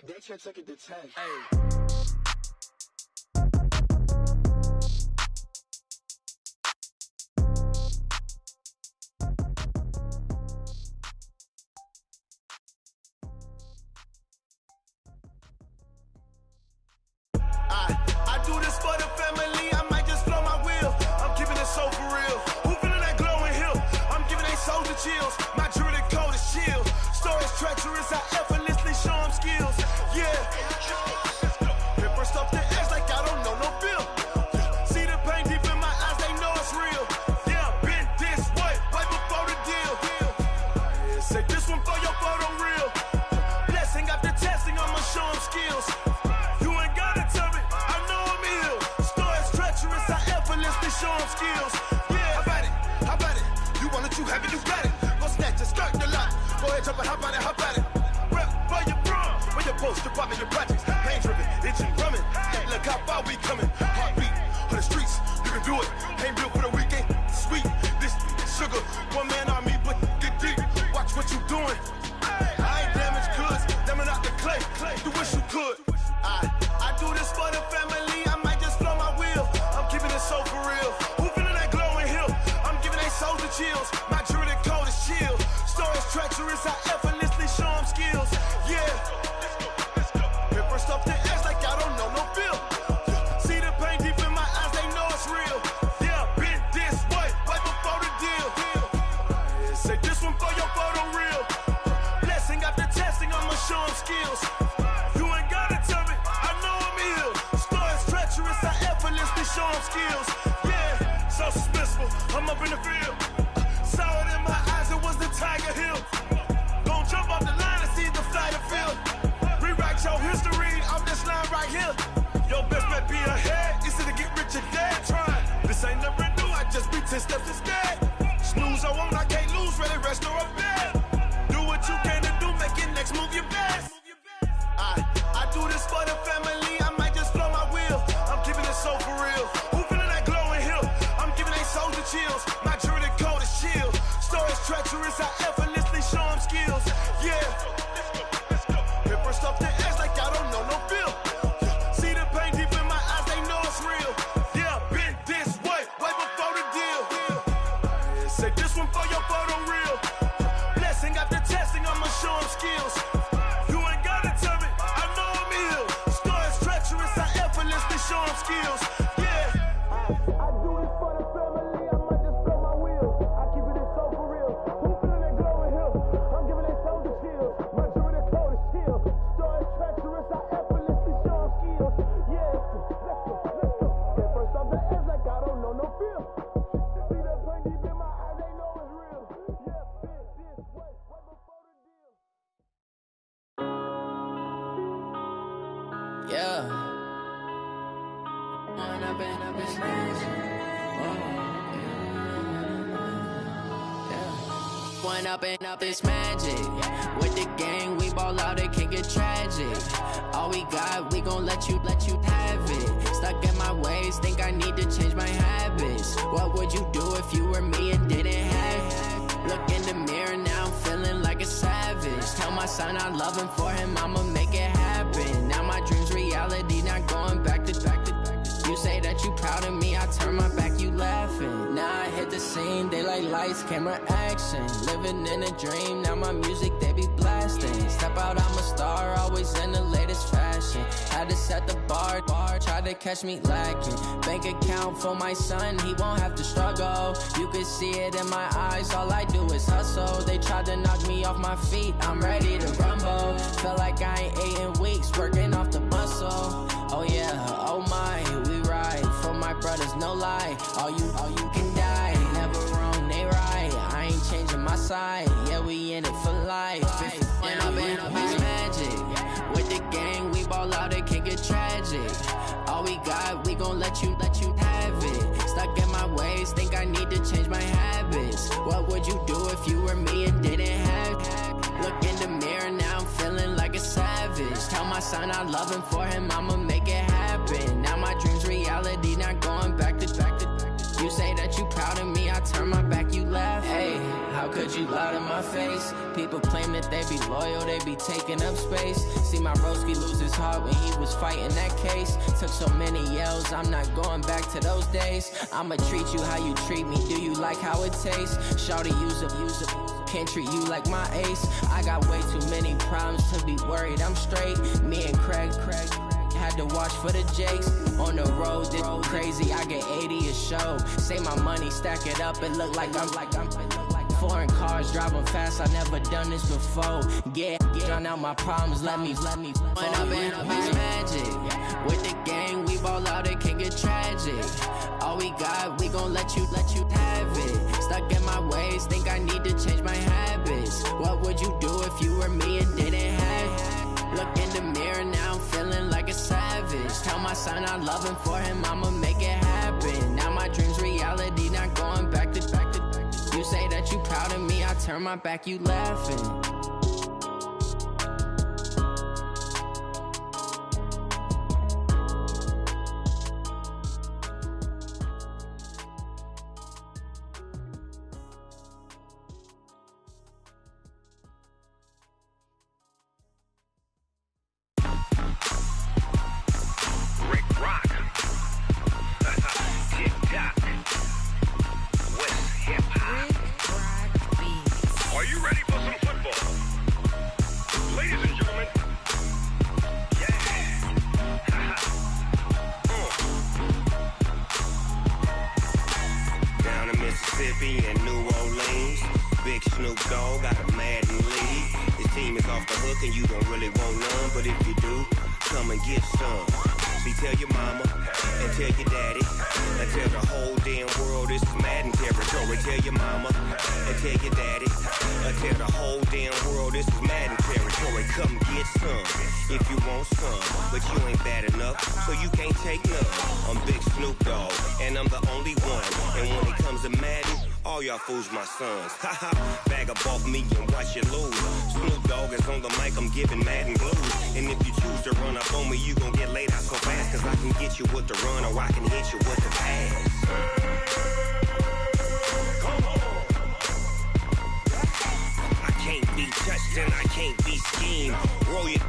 Speaker 21: They can't take it to 10.
Speaker 1: Hey.
Speaker 22: I do this for the family, I might just blow my wheel. I'm keeping it so for real. Who feeling that glowing hill? I'm giving they soldier chills. My jewelry cold is chill. Stories treacherous, I effortlessly show them skills. Yeah. Paper stuff the edge like I don't know no bill. See the pain deep in my eyes, they know it's real. Yeah, been this way, right before the deal. Say this one for your photo reel. Blessing after testing, I'ma show them skills. Show them skills. Yeah, how about it? You want it, you have it, you got it. Go snatch it, start the lot. Go ahead, jump it, hop on it. Rep for your bro, for your post, your pop, your projects. Pain driven, itching, drumming. Look how far we coming. Heartbeat on the streets, you can do it. Ain't built for the weekend. Sweet, this sugar. One man army, but get deep. Watch what you doing. I ain't damaged goods, them are not the clay. You wish you could. I do this for the family. I might just blow my wheel. I'm keeping it so for real. Who feeling that glowing hill? I'm giving they soldier chills. My jewelry cold is chill. Stories treacherous, I effortlessly show them skills. Yeah. Paper stuff the edge like I don't know no bill. See the pain deep in my eyes, they know it's real. Yeah, been this way, right before the deal. Say this one for your photo reel. Blessing after testing, I'ma show them skills. You ain't gotta tell me, I know I'm ill. Stories treacherous, I effortlessly show them skills. Yeah, so suspenseful, I'm up in the field. Saw it in my eyes, it was the Tiger Hill. Gon' jump off the line and see the flight of field. Rewrite your history off this line right here. Your best bet be ahead, easy to get rich or dead trying. This ain't never new, I just be 10 steps instead. Snooze I won't, I can't lose, ready, rest or a bed. Do what you can to do, make your next move your best. I do this for the family, I might just blow my wheel. I'm keeping it so for real. Who feeling that glowing hill? I'm giving they soldier chills. My jewelry cold is chill. Stories treacherous, I effortlessly show them skills. Yeah. Paper stuff the edge like I don't know no bill. See the pain deep in my eyes, they know it's real. Yeah, been this way, right
Speaker 6: skills. Yeah. I do it for the family, I might just blow my wheels. I keep it so for real. Who feeling that glowing hill? I'm giving that soldier chills. My jewelry the coldest chill. Story treacherous, I effortlessly show them skills. Yeah, let's go. Get first off the edge like I don't know no feel. See that pain deep in my eyes, they know it's real. Yeah, this way before the deal.
Speaker 12: Yeah. When I've been smashed. When up it's magic. With the gang, we ball out, it can get tragic. All we got, we gon' let you have it. Stuck in my ways, think I need to change my habits. What would you do if you were me and didn't have it? Look in the mirror, now I'm feeling like a savage. Tell my son I love him, for him I'ma make it happen. Now my dream's reality, not going back to. You say that you proud of me, I turn my back, you laughing. Now I hit the scene, they like lights, camera, action. Living in a dream, now my music, they be blasting. Step out, I'm a star, always in the latest fashion. Had to set the bar, try to catch me lacking. Bank account for my son, he won't have to struggle. You can see it in my eyes, all I do is hustle. They tried to knock me off my feet, I'm ready to rumble. Feel like I ain't ate in weeks, working off the muscle. Oh yeah, oh my, we ride for my brothers, no lie. All you can die, never wrong, they right. I ain't changing my side, yeah, we in it for life. When I've been magic. With the gang, we ball out, it can get tragic. All we got, we gon' let you have it. Stuck in my ways, think I need to change my habits. What would you do if you were me and didn't have it? Look in the mirror, now I'm feeling like a savage. Tell my son I love him, for him I'ma make it happen. Now my dream's reality, not going back to. You say that you proud of me, I turn my back, you laugh. Hey, how could you lie to my face? People claim that they be loyal, they be taking up space. See my broski lose his heart when he was fighting that case. Took so many yells, I'm not going back to those days. I'ma treat you how you treat me, do you like how it tastes? Shawty, use it, can't treat you like my ace. I got way too many problems to be worried, I'm straight. Me and Craig had to watch for the Jakes. On the road, this crazy, I get 80 a show. Say my money, stack it up, it look like I'm foreign cars, driving fast, I never done this before. Yeah, drown out my problems, let me. When I've been magic. With the gang, we ball out, it can get tragic. All we got, we gon' let you have it. Stuck in my ways, think I need to change my habits. What would you do if you were me and didn't have it? Look in the mirror, now I'm feeling like a savage. Tell my son I love him, for him I'ma make it happen. Now my dream's reality, not going back to. You say that you proud of me, I turn my back, you laughing.
Speaker 3: Fools my sons. Bag up off me and watch you lose. Snoop Dogg is on the mic, I'm giving Madden blues. And if you choose to run up on me, you gon' get laid out so fast. Cause I can get you with the run or I can hit you with the pass. I can't be touched and I can't be schemed. Roll you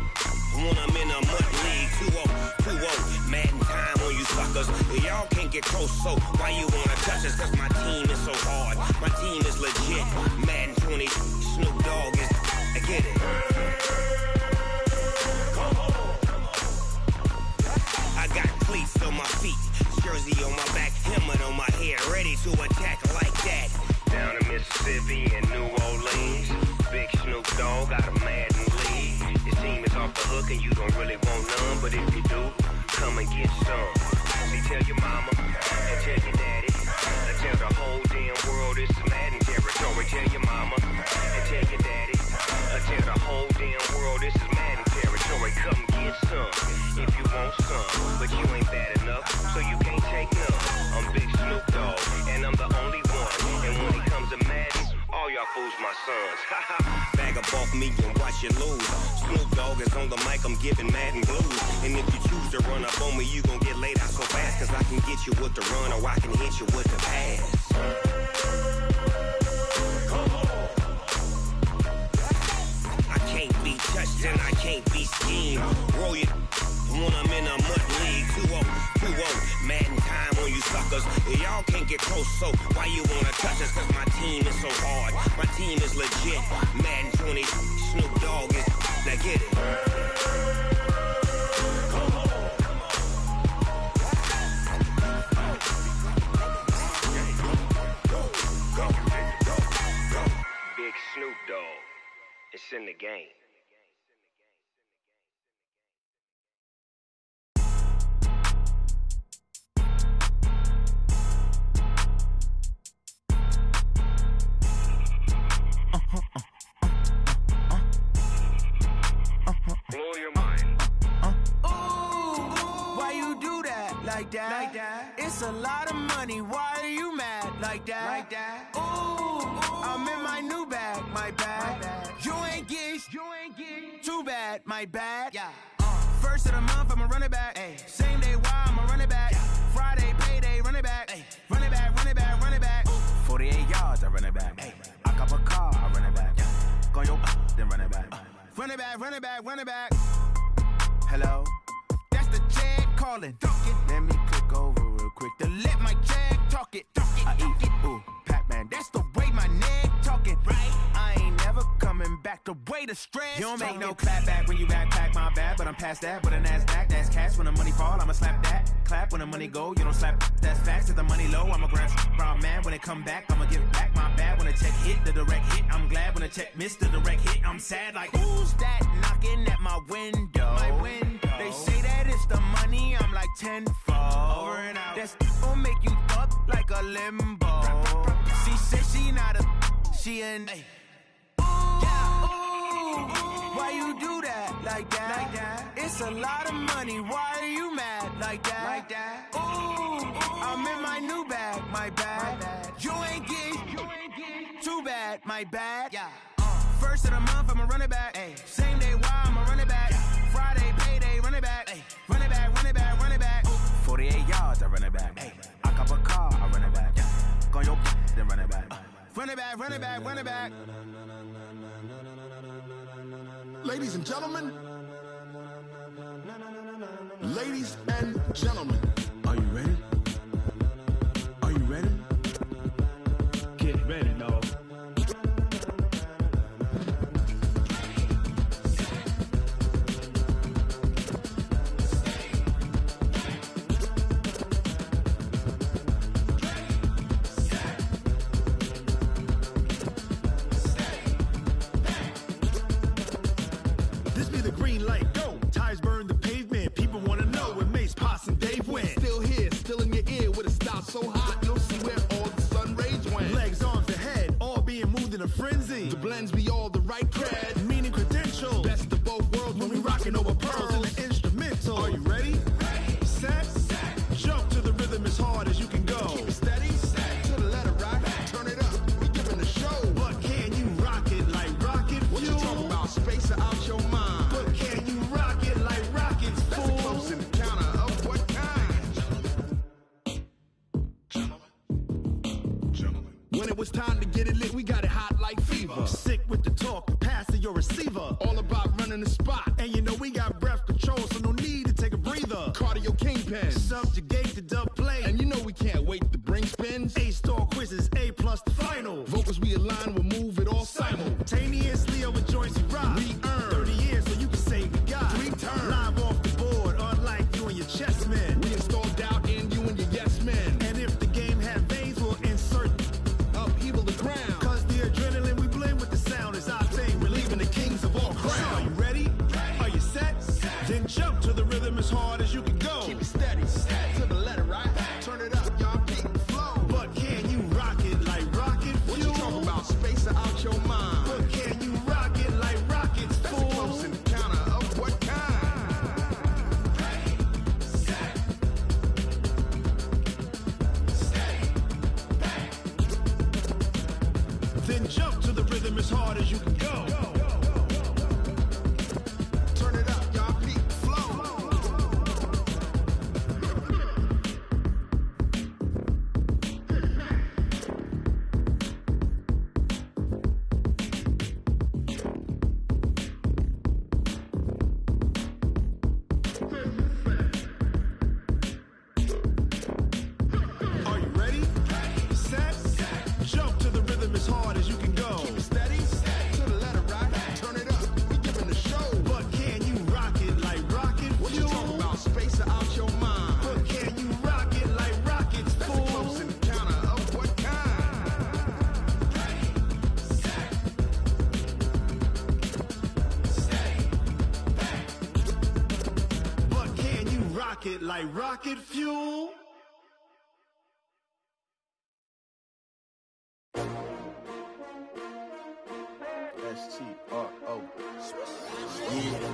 Speaker 3: when I'm in a mud league. 2-0, Madden time on you suckers. Y'all can't get close, so why you wanna touch us? Cause my team is so hard, my team is legit. Madden 20, Snoop Dogg is, I get it. I got cleats ice on my feet, jersey on my back, helmet on my head, ready to attack like that. Down in Mississippi and New Orleans, Big Snoop Dogg got a Madden league. Your team is off the hook and you don't really want none, but if you do, come and get some. See, tell your mama and tell your daddy, and tell the whole damn world it's Madden territory. Tell your mama and tell your daddy, and tell the whole damn world this is Madden territory. Come get some if you want some, but you ain't bad enough, so you can't take none. I'm Big Snoop Dogg, and I'm the only one. And when it comes to Madden, all y'all fools my sons. Bag up off me and watch you lose. Snoop Dogg is on the mic, I'm giving Madden blues. And if you choose to run up on me, you gon' get laid out so fast, cause I can get you with the run or I can hit you with the pass. I can't be touched and I can't be schemed. Roll you when I'm in a mud league. 2-0, Madden time on you suckers. Y'all can't get close, so why you wanna touch us? Cause my team is so hard, my team is legit. Madden 20, Snoop Dogg is, now get it. Big Snoop Dogg, it's in the game. Blow your mind.
Speaker 10: Why you do that like that? It's a lot of money. Why are you mad like that? Ooh, I'm in my new bag, my bad. You ain't get too bad, my bad. Yeah. First of the month, I'ma run it back. Ay. Same day, why I'ma run it back. Friday, payday, run it back. Ay. Run it back, run it back, run it back. 48 yards, I run it back. Ay. I cop a car, I run it back. Go your then run it back. Run it back, run it back, run it back. Hello? That's the jag calling. Let me click over real quick to let my jag talk it. I eat it, ooh, Pac-Man. That's the way my neck talking. Right? I ain't never coming back the way the stress. You don't make no clap back when you backpack, my bad. But I'm past that with a NASDAQ. That's cash when the money fall, I'ma slap that. Clap when the money go, you don't slap. That's facts. If the money low, I'ma grab brown man. When it come back, I'ma give back my bad. When the check hit, the direct hit. I'm glad when the check missed the direct hit. I'm sad like, who's that knocking at my window? My window. They say that it's the money, I'm like tenfold. Over and out. That's gon' make you up like a limbo. She said she not a, she an. Why you do that like that? It's a lot of money. Why are you mad like that? Ooh, I'm in my new bag, my bad. You ain't get too bad, my bad. Yeah. First of the month, I'ma run it back. Ay. Same day, why I'ma run it back. Friday, payday, run it back. Ay. Run it back, run it back, run it back. 48 yards, I run it back. Ay. I cop a car, I run it back. Go your then run it back. Run it back, run it back, run it back.
Speaker 4: Ladies and gentlemen, ladies and gentlemen, are you ready? Are you ready? Get ready, dog. This be the green light, go. Tires burn the pavement. People wanna know where Mace, Posse, and Dave went. Still here, still in your ear with a style so hot, you'll see where all the sun rays went. Legs, arms, the head, all being moved in a frenzy. The blends be all the right cred, meaning credentials. Best of both worlds when we rockin' over pearls in the instrumental. Are you ready? Ready. Set. Jump to the rhythm as hard as you can go. Keep it steady. To the letter right. Turn it up. We giving the show. But can you rock it like rocket fuel? What you talking about? Space or out your mind? But can you rock it like rockets, fool? That's a close encounter of what kind? Gentlemen. When it was time to get it lit, we got it hot like fever. Sick with the talk, pass to your receiver. All about running the spot. And you know we got breath control, so no need to take a breather. Cardio kingpin. Subjugate the dub play. And you know we can't wait to bring spins. A-star quizzes, A+ the final. Vocals we align, we'll move it all simultaneously over joints we rock. We earn 30 years so you can say we got 3 turns. Live off the board, unlike you and your chess men. We installed Jump to the rhythm as hard as you can go. Turn it up, y'all. Peak flow. Are you ready? Set. Jump to the rhythm as hard as you can go. Keep it steady. To the letter, right? Turn it up. We giving the show. But can you rock it like rocket fuel? What you talking about? Space or out your mind? But can you rock it like rockets, fool? That's a close encounter of what kind? But can you rock it like rocket fuel?
Speaker 22: S-T-R-O. Yeah.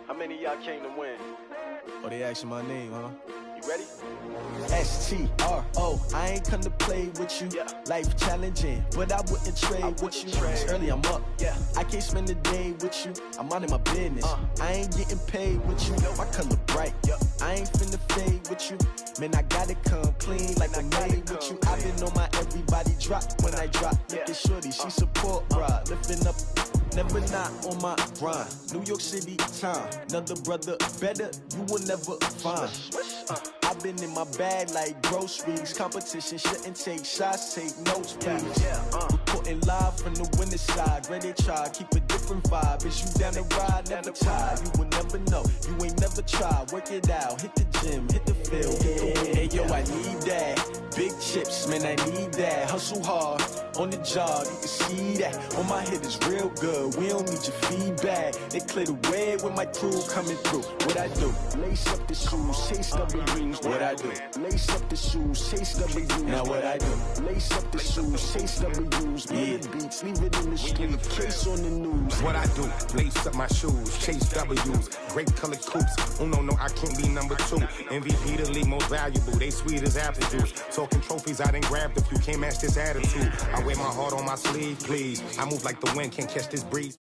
Speaker 22: How many of y'all came to win? Oh, they asking my name, huh? You ready? S-T-R-O. I ain't come to play with you. Life challenging, but I wouldn't trade with you. It's early, I'm up. I can't spend the day with you. I'm out of my business. I ain't getting paid with you. My color bright. I ain't finna fade with you. Man, I gotta come clean like I made with you. I've been on my everybody drop when I drop. Look at shorty, she support rod. Lifting up, never not on my grind. New York City time. Another brother better, you will never find. I've been in my bag like groceries. Competition shouldn't take shots, take notes, please. Reporting live from the winter side. Ready to try, keep a different vibe. Is you down the ride, never tired. You will never know, you ain't never tried. Work it out, hit the gym, hit the field. Hey yo, I need that. Big chips, man, I need that. Hustle hard, on the job, you can see that. On my head is real good, we don't need your feedback. They clear the way with my crew coming through. What I do? Lace up the shoes, chase W's. What I do? Lace up the shoes, chase W's. Now what I do? Lace up the shoes, chase W's. Yeah, beats, leave it in the street, case on the news.
Speaker 5: What I do? Lace up my shoes, chase W's. Great colored coops. Oh no, I can't be number 2. MVP the league most valuable. They sweet as apple juice. Talking trophies, I done grabbed a few. Can't match this attitude. I wear my heart on my sleeve, please. I move like the wind, can't catch this breeze.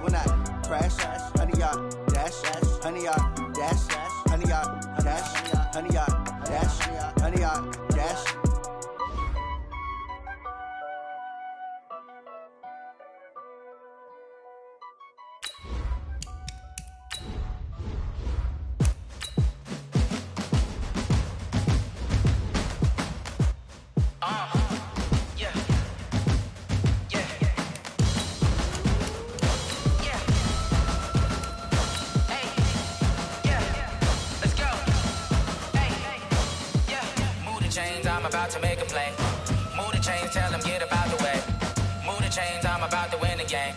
Speaker 11: I will not crash. Honey yard dash. Honey yard dash. Honey yard dash. Honey yard dash. Honey yard dash.
Speaker 12: I'm about to make a play. Move the chains, tell them get about the way. Move the chains, I'm about to win the game.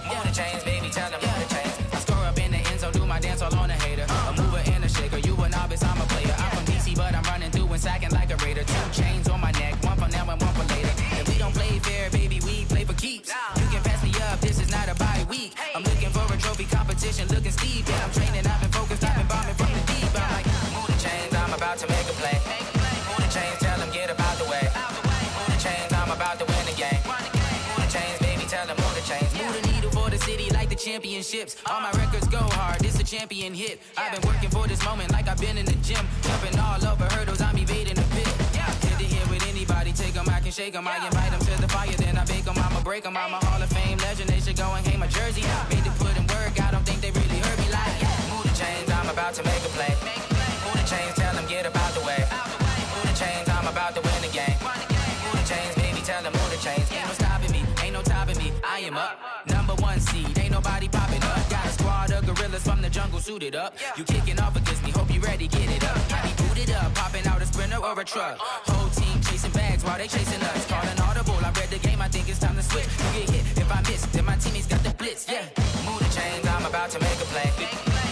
Speaker 12: Move the chains, baby, tell them move the chains. I score up in the end zone, do my dance all on a hater. A mover and a shaker, you a novice, I'm a player. I'm from DC, but I'm running through and sacking like a raider. 2 chains on my neck, one for now and one for later. If we don't play fair, baby, we play for keeps. You can pass me up, this is not a bye week. I'm looking for a trophy competition, looking steep. Yeah, I'm training, I've been focused, I've been bombing from the deep. I'm like, move the chains, I'm about to make a play. Move the chains, tell them get about the way. Move the chains, I'm about to win the game. Move the chains, baby, tell them move the chains. Move the needle for the city like the championships. All my records go hard, this a champion hit. I've been working for this moment like I've been in the gym. Jumping all over hurdles, I'm evading the pit. Hit the hit with anybody, take them, I can shake them. I invite them to the fire, then I bake them, I'ma break them. I'm a Hall of Fame legend, they should go and hang my jersey. Made to put in work, I don't think they really heard me like, move the chains, I'm about to make a play. Move the chains, tell them get about the way. Move the chains, I'm about to win the game. Move the chains, baby, tell them move the chains. Ain't no stopping me, ain't no topping me. I am up, number 1 seed, ain't nobody popping up. Got a squad of gorillas from the jungle suited up. You kicking off against me, hope you ready, get it up. I be booted up, popping out a sprinter or a truck. Whole team chasing bags while they chasing us. Calling audible, I read the game, I think it's time to switch. You get hit, if I miss, then my teammates got the blitz, yeah. Move the chains, I'm about to make a play.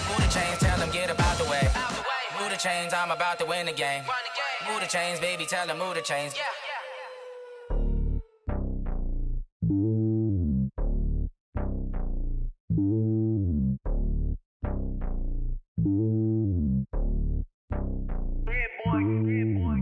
Speaker 12: Move the chains, tell them get about the way. Move the chains, I'm about to win the game. Move the chains, baby, tell them move the chains.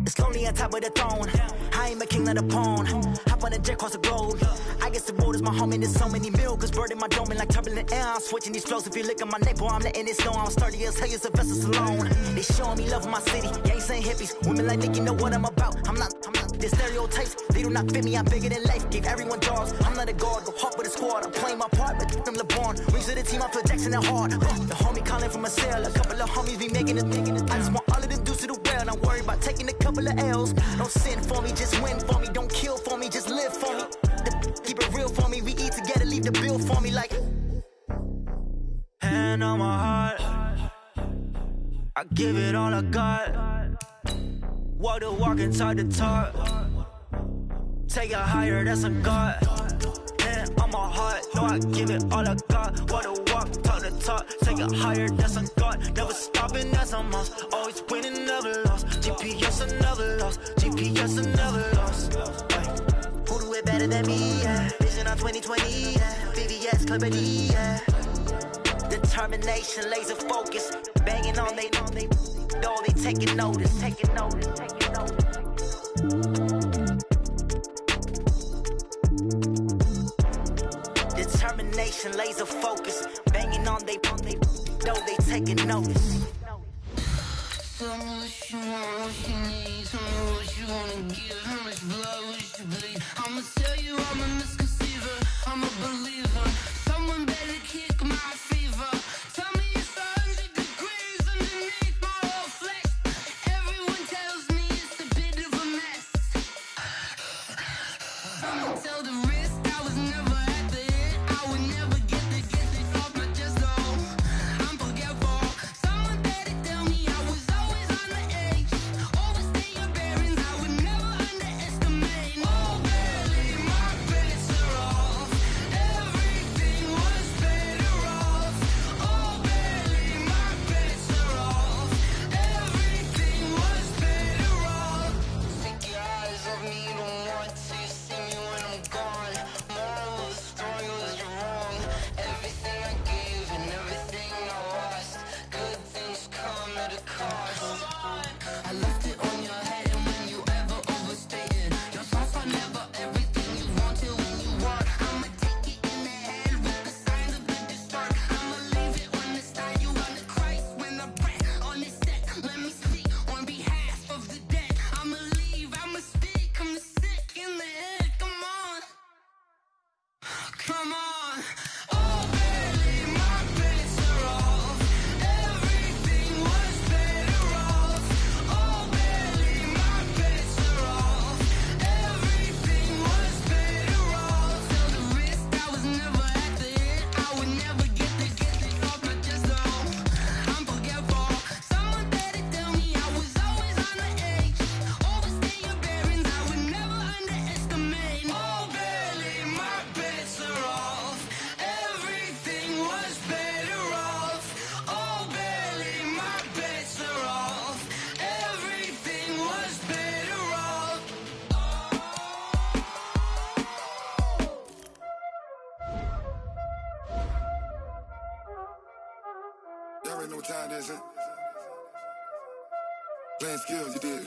Speaker 13: It's lonely on top of the throne. I ain't a king of the pawn. Hop on a jet across the globe. I guess the road is my home and there's so many milk. Bird in my dome and like turbulent air. I'm switching these flows. If you look at my neck, boy, I'm letting it snow. I'm sturdy as hell, a vessel alone. They showing me love in my city. Gangs ain't hippies. Women like Nick, you know what I'm about. I'm not the stereotypes. They do not fit me. I'm bigger than life. Gave everyone dogs. I'm not a guard. Go hard with a squad. I'm playing my part, but them LeBron. Rings to the team. I feel Jackson and hard. The homie calling from a cell. A couple of homies be making it. I just want all of them dudes to do well. Don't worry about taking a couple of L's. Don't sin for me, just win for me. Don't kill for me, just live for me. Keep it real for me. We eat together, leave the bill for me like. Hand on my heart, I give it all I got. Walk the walk and talk the talk. Take it higher, that's a God. Hand on my heart, no, I give it all I got. Walk the walk, talk the talk. Take it higher, that's a God. Never stopping, that's a must. Always winning, never lost. GPS, I never lost. GPS, I never lost. Who do it better than me? Yeah. Vision on 2020. Yeah. VVS, Clippity. Yeah. Determination, laser focus. Banging on they, no, they taking notice. Taking notice. Taking notice. Determination, laser focus. Banging on they, no, they taking notice.
Speaker 14: Tell me what you want, what you need. Tell me what you wanna give. How much blood would you bleed? I'ma tell you I'm a misconceiver. I'm a believer. Someone better kick my fever. Tell me it's 100 degrees underneath my whole flesh. Everyone tells me it's a bit of a mess. I'ma tell the risk I was never at the end. I would never get this off my chest though. I'm forgetful. Someone better tell me I was always on the edge. Overstay your bearings, I would never underestimate. Oh, barely, my bets are off.
Speaker 15: what time it is, huh? Playing skills, you did.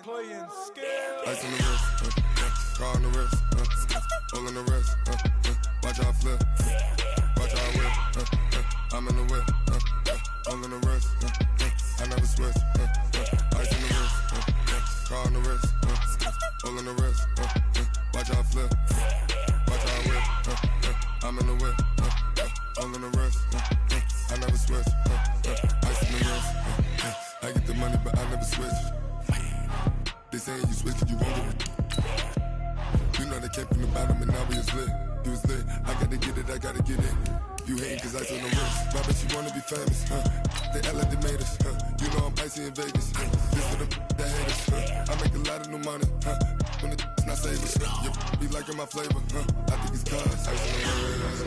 Speaker 16: Playing skills.
Speaker 15: Ice on the wrist, car on the wrist, all on the wrist, watch how I flip, watch how I whip, I'm in the whip, all on the wrist, I never switch, ice on the wrist, car on the wrist, all on the wrist, watch how I flip, watch how I whip, I'm in the whip, all on the wrist, I never switch, ice on the wrist, I get the money but I never switch. They saying you switch and you won't get it. You know they came from the bottom and now we is lit. You was lit, I gotta get it, I gotta get it. You hating cause ice on the wrist. Why bet you wanna be famous, They act like they made us, You know I'm icy in Vegas, This for the that hate us, I make a lot of new money, When the not savers, You be liking my flavor, I think it's cause ice on the wrist,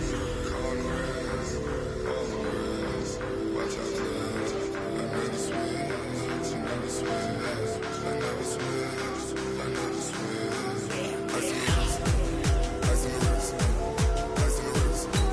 Speaker 15: car on the wrist, all on the wrist, watch out for this. I never switch, you never switch. I never switch, I never switch. Ice on the wrist, ice on the wrist, ice on the wrist, ice on the wrist, ice on the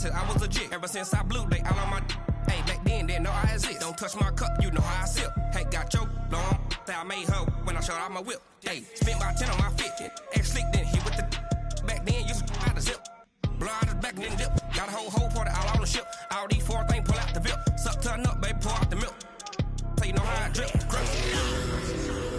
Speaker 17: I was legit ever since I blew they all on my hey back then didn't know I exist. Don't touch my cup, you know how I sip. Hey, got your long that I made her when I showed out my whip. Hey, spent about 10 on my fit. Ex slick then he with the back then used to out the zip. Blow out his back and then dip. Got a whole party all on the ship. All these four things pull out the VIP. Suck turn up, baby, pour out the milk. So you know how I drip. Crush.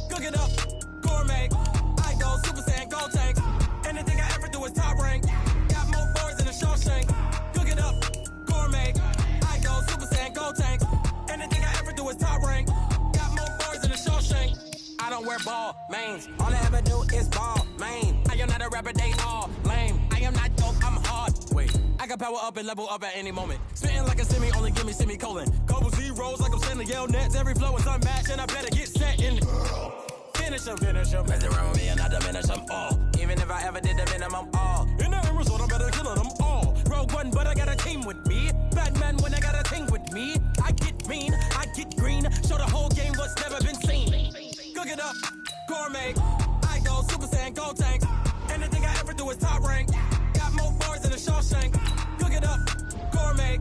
Speaker 18: Cook it up, gourmet. I go Super Saiyan, gold tank. Anything I ever do is top rank. Got more boards than a Shawshank. Cook it up, gourmet. I go Super Saiyan, gold tank. Anything I ever do is top rank. Got more boards than a Shawshank. I don't wear ball mains. All I ever do is ball main. I am not a rapper, they all lame. I am not dope, I'm hard. Wait, I can power up and level up at any moment. Spitting like a semi, only give me semicolon. Couple zeros like I'm sending yell nets. Every flow is unmatched and I better get set in. Finish them. Mess around with me and I diminish them all. Even if I ever did the minimum all. In the end result, I'm better killing them all. Rogue One, but I got a team with me. Batman when I got a team with me. I get mean, I get green. Show the whole game what's never been seen. Cook it up, gourmet. I go Super Saiyan, gold tank. Anything I ever do is top rank. Got more boards than a Shawshank. Cook it up, gourmet.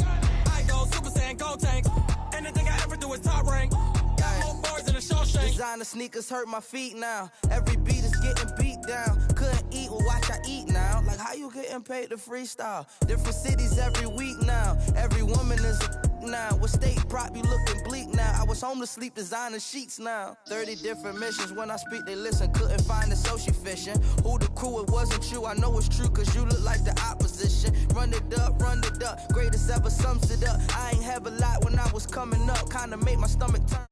Speaker 18: I go Super Saiyan, gold tank. Anything I ever do is top rank. Got more boards than a Shawshank.
Speaker 10: Designer sneakers hurt my feet now. Every beat is getting beat down. Couldn't eat, well watch I eat now. Like how you getting paid to freestyle? Different cities every week now. Every woman is a now. With state prop, you looking bleak now. I was home to sleep designing sheets now. 30 different missions. When I speak, they listen. Couldn't find the social fishing. Who the crew? It wasn't you. I know it's true, cause you look like the opposition. Run it up. Greatest ever sums it up. I ain't have a lot when I was coming up. Kinda made my stomach turn.